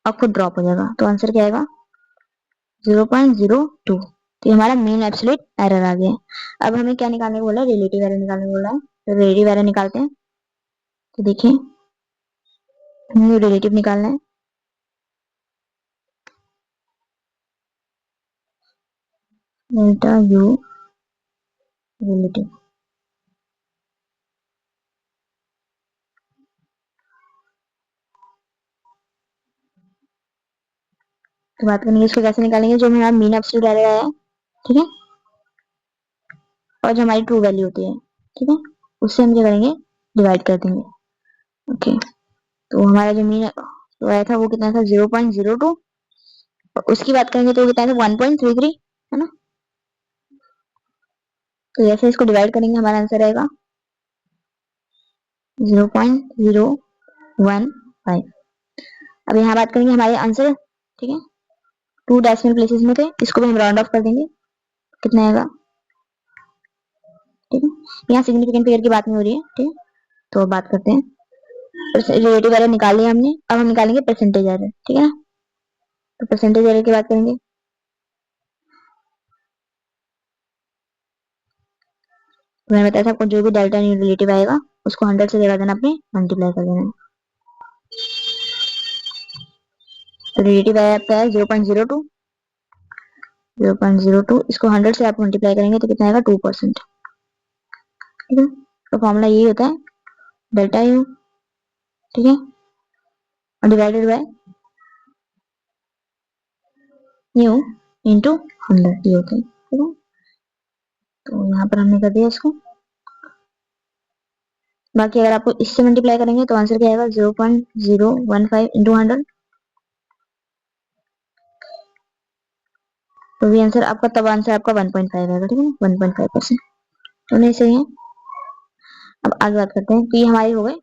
S1: और खुद ड्रॉप हो जाएगा, तो आंसर क्या आएगा 0.02। तो ये हमारा मीन एब्सोल्यूट एरर आ गया। अब हमें क्या निकालने को बोला है, रिलेटिव एरर निकालने को बोला है, तो रिलेटिव एरर निकालते हैं। तो देखिए हमें रिलेटिव निकालना है, डेल्टा यू रिलेटिव। तो बात करेंगे इसको कैसे निकालेंगे, जो हमारा मीन एब्सोल्यूट एरर है, ठीक है, और जो हमारी ट्रू वैल्यू होती है, ठीक है, उससे हम क्या करेंगे, डिवाइड कर देंगे। ओके, तो हमारा जो मीन तो आया था वो कितना था, 0.02। उसकी बात करेंगे तो कितना था, 1.33, है ना। तो जैसे इसको डिवाइड करेंगे हमारा आंसर आएगा 0.015। अब यहाँ बात करेंगे हमारे आंसर, ठीक है, 2 डेसिमल प्लेसेस में थे, इसको भी हम राउंड ऑफ कर देंगे, कितना आएगा, ठीक है। यहाँ सिग्निफिकेंट फिगर की बात नहीं हो रही है, ठीक है। तो बात करते हैं, रिलेटिव एरर निकाल लिया हमने, अब हम निकालेंगे परसेंटेज एरर, ठीक है ना। तो परसेंटेज एरर की बात करेंगे, तो मैंने बताया था आपको जो भी डेल्टा न्यू रिलेटिव आएगा उसको 100 से लगा देना, अपने मल्टीप्लाई कर देना। तो रिलेटिव आया आपका है 0.02, 0.02, इसको 100 से आप मल्टीप्लाई करेंगे तो कितना आएगा, 2%, ठीक है। तो फॉर्मूला यही होता है, डेल्टा यू, ठीक है, और डिवाइडेड बाय यू इंटू 100, ये होता है, ठीक है। तो यहाँ पर हमने कर दिया इसको। बाकी अगर आपको इससे मल्टीप्लाई करेंगे तो आंसर क्या आएगा, 0.015 इंटू 100। तो भी आंसर आपका, तब आंसर आपका 1.5 आएगा, ठीक है, 1.5%। तो नहीं सही है। अब आगे बात करते हैं, तो ये हमारी हो गई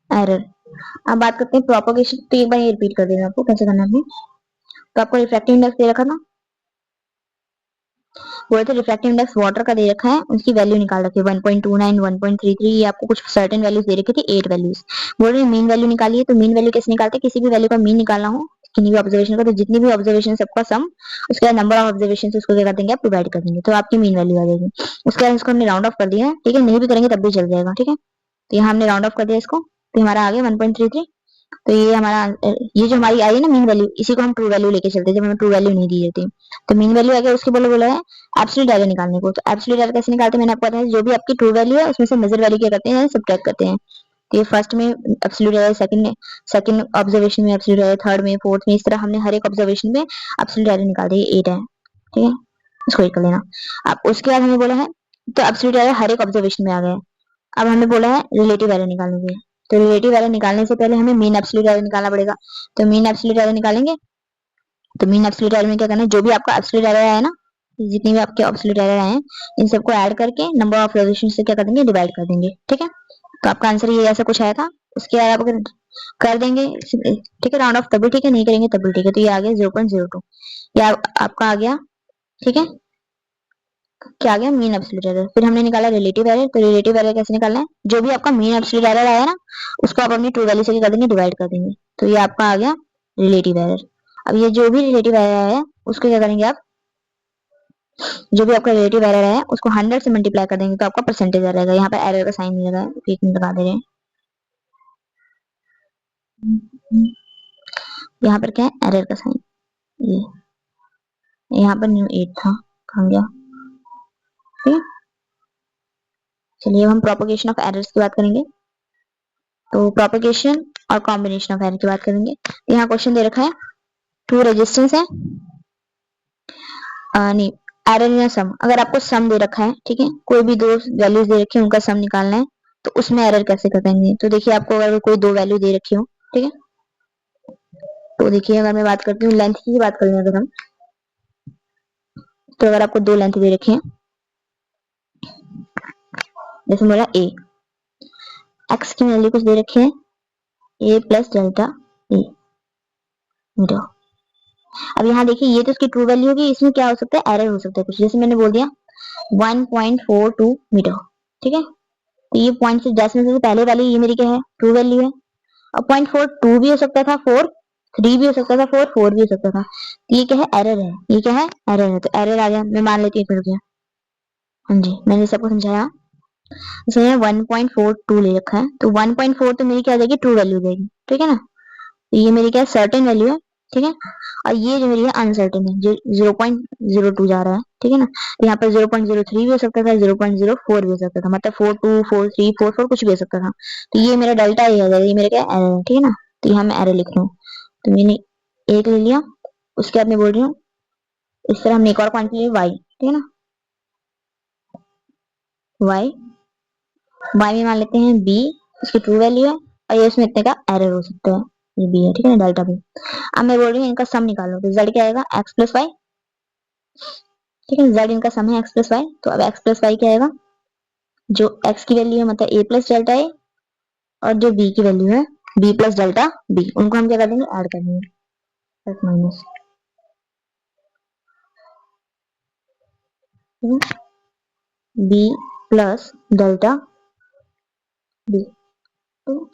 S1: एरर। अब बात करते हैं प्रोपोगेशन। तो एक बार ये रिपीट कर देंगे आपको कैसे करना है। तो आपको रिफ्रैक्टिव इंडेक्स दे रखा था, बोले थे रिफ्रैक्टिव इंडेक्स वाटर का दे रखा है, उसकी वैल्यू निकाल रखी है 1.29, 1.33, ये आपको कुछ सर्टेन वैल्यूज दे रखी थी, 8 वैल्यूज। बोल रहे मीन वैल्यू निकालिए। तो मीन वैल्यू कैसे निकालते हैं, किसी भी वैल्यू का मीन निकालना हो, किसी भी ऑब्जर्वेशन का, तो जितनी भी ऑब्जर्वेशन सबका सम, उसके बाद नंबर ऑफ ऑब्जर्वेशन उसको क्या कर देंगे, आप डिवाइड कर देंगे, तो आपकी मीन वैल्यू आ जाएगी। उसके बाद इसको हमने राउंड ऑफ कर दिया है, ठीक है, नहीं भी करेंगे तब भी चल जाएगा, ठीक है। तो यहाँ हमने राउंड ऑफ कर दिया इसको, तो हमारा आ गया 1.33। तो ये हमारा, ये जो हमारी आई है ना मीन वैल्यू, इसी को हम ट्रू वैल्यू लेके चलते हैं जब हमें ट्रू वैल्यू नहीं दी जाती। तो मीन वैल्यू आ गया, उसके बोले बोला है एब्सोल्यूट एरर निकालने को। तो एब्सोल्यूट एरर कैसे निकालते हैं, मैंने आपको बताया, जो भी आपकी ट्रू वैल्यू है उसमें से मेजर वैल्यू क्या करते हैं, सब्ट्रैक्ट करते हैं। तो ये फर्स्ट में absolute error, second second observation में एब्सोल्यूट एरर, थर्ड में, फोर्थ में, इस तरह हमने हर एक ऑब्जर्वेशन में एब्सोल्यूट एरर निकाल दी, 8 है, ठीक है, इसको एक कर लेना। अब उसके बाद हमें बोला है, तो एब्सोल्यूट एरर हर एक ऑब्जर्वेशन में आ गया। अब हमें बोला है रिलेटिव एरर निकालने के लिए। तो रिलेटिव एरर निकालने से पहले हमें मीन एब्सोल्यूट एरर निकालना पड़ेगा। तो मीन एब्सोल्यूट एरर निकालेंगे। तो मीन एब्सोल्यूट एरर में क्या करना है, जो भी आपका एब्सोल्यूट एरर है ना, जितनी भी आपके एब्सोल्यूट एरर हैं, इन सबको ऐड करके नंबर ऑफ रेजोल्यूशन से क्या कर देंगे, डिवाइड कर देंगे, ठीक है। तो आपका आंसर ये ऐसा कुछ आया था। उसके बाद आप अगर कर देंगे, ठीक है, राउंड ऑफ तभी ठीक है, नहीं करेंगे तभी ठीक है। तो ये आ गया 0.02, ये आपका आ गया, ठीक है। क्या आ गया, मीन एब्सोल्यूट एरर। फिर हमने निकाला रिलेटिव एरर। तो रिलेटिव एरर कैसे निकालना है, जो भी आपका मीन एब्सोल्यूट एरर आया ना, उसको आप अपनी ट्रू वैल्यू से क्या कर देंगे, डिवाइड कर देंगे। तो ये आपका आ गया रिलेटिव एरर। अब ये जो भी रिलेटिव एरर आया है उसको क्या करेंगे आप, जो भी आपका रिलेटिव एरर है उसको 100 से मल्टीप्लाई कर देंगे, तो आपका परसेंटेज आ जाएगा। यहाँ पे एरर का साइन नहीं लगा है, एक मिनट लगा दे रहे हैं। यहाँ पर क्या है, एरर का साइन, ये यहाँ पर न्यू 8 था, कहाँ गया, ठीक है। चलिए अब हम प्रोपोगेशन ऑफ एरर्स की बात करेंगे। तो प्रोपोगेशन और कॉम्बिनेशन ऑफ एरर की बात करेंगे। तो यहाँ क्वेश्चन दे रखा है, टू रेजिस्टेंस है, नहीं, एरर इन सम। अगर आपको सम दे रखा है, ठीक है, कोई भी दो वैल्यूज दे रखी है, उनका सम निकालना है, तो उसमें एरर कैसे करेंगे। तो देखिए आपको अगर कोई दो वैल्यू दे रखी हो, ठीक है, तो देखिए अगर मैं बात करती हूँ लेंथ की बात करें अगर हम, तो अगर आपको दो लेंथ दे रखे हैं, जैसे मेरा ए, एक्स की वैल्यू कुछ दे रखे हैं, ए प्लस डेल्टा ए मीटर। अब यहाँ देखिए ये तो इसकी ट्रू वैल्यू होगी, इसमें क्या हो सकता है, एरर हो सकता है कुछ, जैसे मैंने बोल दिया 1.42 मीटर, ठीक है। तो ये पॉइंट से 10 में से पहले वाली ये मेरी क्या है, ट्रू वैल्यू है। अब 0.42 भी हो सकता था, 4.3 भी हो सकता था, 4.4 भी हो सकता था। तो ये क्या है, एरर है, ये क्या है, एरर है। तो एरर आ गया, मैं मान लेती हूँ फिर क्या, हाँ जी, मैंने सबको समझाया। इसमें 1.42 ले रखा है, तो 1.4 तो मेरी क्या आ जाएगी, ट्रू वैल्यू देगी, ठीक है ना। तो ये मेरी क्या है, सर्टेन वैल्यू है, ठीक है। और ये जो मेरी है अनसर्टेन है, जो 0.02 जा रहा है, ठीक है ना। तो यहाँ पर 0.03 भी हो सकता था, 0.04 भी हो सकता था, मतलब 42, 43, 44 कुछ भी हो सकता था। तो ये मेरा डेल्टा ये है, ये मेरा क्या एरर है, ठीक है ना। तो यहाँ मैं एरर लिख रहा हूँ। तो मैंने एक ले लिया, उसके बाद मैं बोल रही हूँ इस तरह हमने एक और क्वांटिटी ली वाई, ठीक है ना। वाई वाई में मान लेते हैं बी, इसकी ट्रू वैल्यू है, और ये उसमें इतने का एरर हो सकता है, ये बी है, ठीक है ना, डेल्टा बी। अब मैं बोल रही हूँ इनका सम निकालो, तो जेड क्या आएगा, एक्स प्लस वाई, ठीक है। जेड इनका सम है एक्स प्लस वाई, तो अब एक्स प्लस वाई क्या आएगा, जो एक्स की वैल्यू है मतलब ए प्लस डेल्टा ए, और जो बी की वैल्यू है बी प्लस डेल्टा बी, उनको हम क्या कर देंगे, ऐड कर देंगे, plus minus, B plus delta B. तो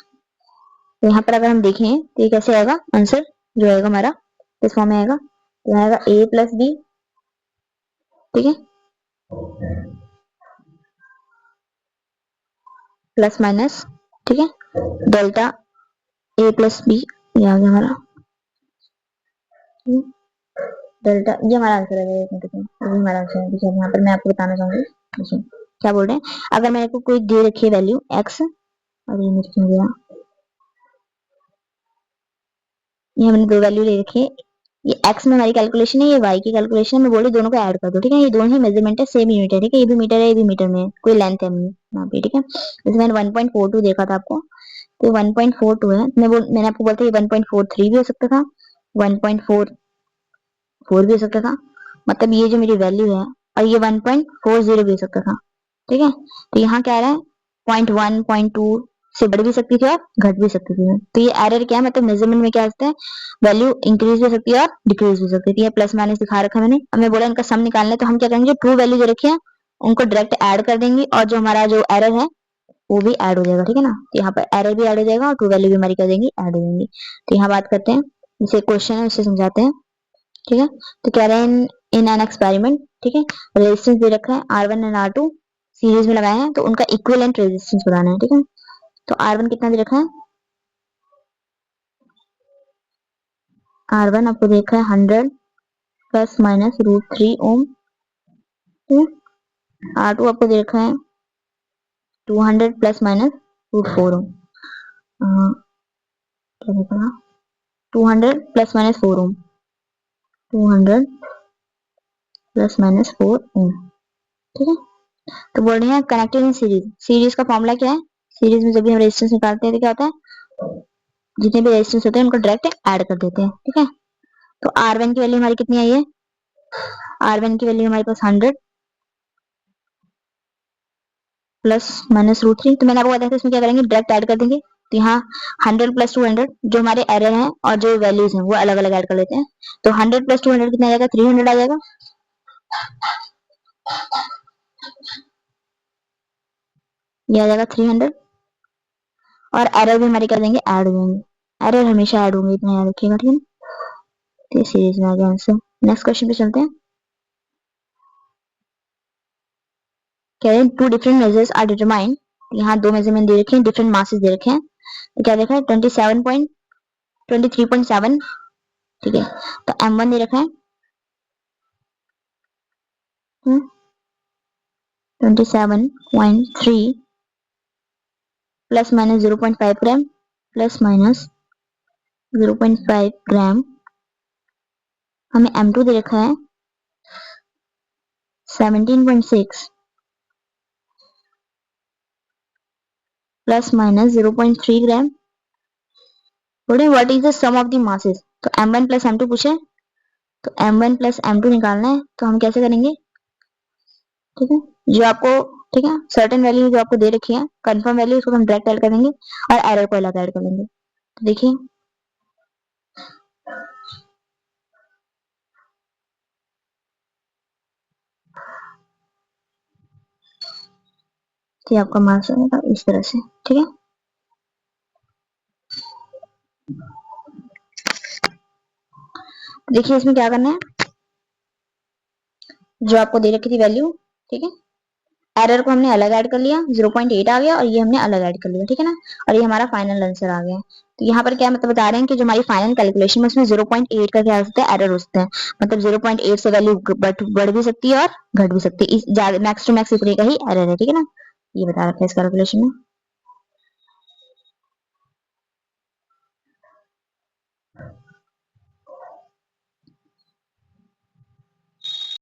S1: यहाँ पर अगर हम देखें तो ये कैसे आएगा आंसर, जो आएगा हमारा इस फॉर्म में आएगा, तो आएगा ए प्लस बी, ठीक है, प्लस माइनस, ठीक है, डेल्टा ए प्लस बी, ये आ गया हमारा डेल्टा, ये हमारा आंसर है। ये हमारा आंसर है। देखिए यहाँ पर मैं आपको बताना चाहूंगी, देखिए क्या बोल रहे हैं, अगर मेरे को कोई दे रखी है वैल्यू एक्स, और ये मिर्च हो गया, ये हमने दो वैल्यू ले रखी है, ये x में हमारी कैलकुलेशन है, ये y की कैलकुलेशन है, मैं बोली दोनों को ऐड कर दो, ठीक है। ये दोनों ही मेजरमेंट है, सेम यूनिट है, ठीक है, ये भी मीटर है, ये भी मीटर में है, कोई लेंथ है यहाँ पे, ठीक है। जैसे मैंने 1.42 देखा था आपको, तो 1.42 है, मैंने आपको बोला था ये 1.43 भी हो सकता था, 1.44 भी हो सकता था, मतलब ये जो मेरी वैल्यू है, और ये 1.40 भी हो सकता था, ठीक है। तो यहाँ क्या आ रहा है, 0.1 0.2 से बढ़ भी सकती थी और घट भी सकती थी। तो ये एरर क्या है, मतलब मेजरमेंट में क्या होता है, वैल्यू इंक्रीज भी हो सकती है और डिक्रीज भी हो सकती है, प्लस माइनस दिखा रखा है मैंने। अब मैं बोला इनका सम निकालना है, तो हम क्या करेंगे, जो ट्रू वैल्यू जो रखी है उनको डायरेक्ट ऐड कर देंगे, और जो हमारा जो एरर है वो भी ऐड हो जाएगा, ठीक है ना। तो यहाँ पर एरर भी ऐड हो जाएगा और ट्रू वैल्यू भी हमारी कर देंगे, ऐड हो जाएंगी। तो यहाँ बात करते हैं, जैसे क्वेश्चन है उससे समझाते हैं, ठीक है। तो कह रहे हैं इन एन एक्सपेरिमेंट, ठीक है, रेजिस्टेंस दे रखा है R1 एंड R2 सीरीज में लगाए हैं, तो उनका इक्विवेलेंट रेजिस्टेंस बताना है, ठीक है। तो R1 कितना दे रखा है, R1 आपको देखा है 100 प्लस माइनस √3 ओम, R2 आपको दे रखा है 200 प्लस माइनस √4 ओम, क्या देखा, 200 प्लस माइनस 4 ओम, 200 प्लस माइनस 4 ओम, ठीक है। तो बोल रहे हैं कनेक्टेड इन सीरीज, सीरीज का फॉर्मूला क्या है, सीरीज में जब भी हम रेजिस्टेंस निकालते हैं तो क्या होता है, जितने भी रेजिस्टेंस होते हैं उनको डायरेक्ट ऐड कर देते हैं, ठीक है। तो R1 की वैल्यू हमारी कितनी आई है, R1 की वैल्यू हमारे पास 100 प्लस माइनस √3, तो मैंने आपको बताया था इसमें क्या करेंगे, डायरेक्ट ऐड कर देंगे। तो यहाँ 100 प्लस 200, जो हमारे एरर हैं और जो वैल्यूज हैं वो अलग अलग ऐड कर लेते हैं। तो 100 प्लस 200 कितना आ जाएगा, 300 आ जाएगा, ये आ जाएगा 300, और एरर भी हमारे कर देंगे, ऐड हो जाएंगे, एरर हमेशा ऐड होंगे, इतना याद रखिएगा, ठीक है। तो सीरीज में आ गया आंसर। नेक्स्ट क्वेश्चन पे चलते हैं। कह रहे हैं two different measures are determined, यहाँ दो मेजरमेंट दे रखे हैं, डिफरेंट मासेस दे रखे हैं, तो क्या देखा है 23.7, ठीक है। तो M1 दे रखा है 27.3 प्लस माइनस 0.5 ग्राम, प्लस माइनस 0.5 ग्राम। हमें M2 दे रखा है 17.6 प्लस माइनस 0.3 ग्राम। बोले what is the sum of the masses, तो M1 प्लस M2 पूछे, तो M1 प्लस M2 निकालना है, तो हम कैसे करेंगे, ठीक है। जो आपको, ठीक है, सर्टेन वैल्यू जो आपको दे रखी है कंफर्म वैल्यू, उसको हम डायरेक्ट ऐड कर देंगे और एरर को अलग ऐड कर लेंगे। तो देखिए तो आपका मार्क्स आएगा इस तरह से, ठीक है। देखिए इसमें क्या करना है, जो आपको दे रखी थी वैल्यू, ठीक है, एरर को हमने अलग ऐड कर लिया, 0.8 आ गया, और ये हमने अलग ऐड कर लिया, ठीक है ना, और ये हमारा फाइनल आंसर आ गया। तो यहाँ पर क्या मतलब बता रहे हैं कि जो हमारी फाइनल कैलकुलेशन में उसमें 0.8 का क्या हो सकता है, एरर हो सकता है। मतलब 0.8 से वैल्यू बढ़ भी सकती है और घट भी सकती है। इस मैक्स टू मैक्स इतने का ही एरर है, ठीक है ना, ये बता रखा है इस कैलकुलेशन में।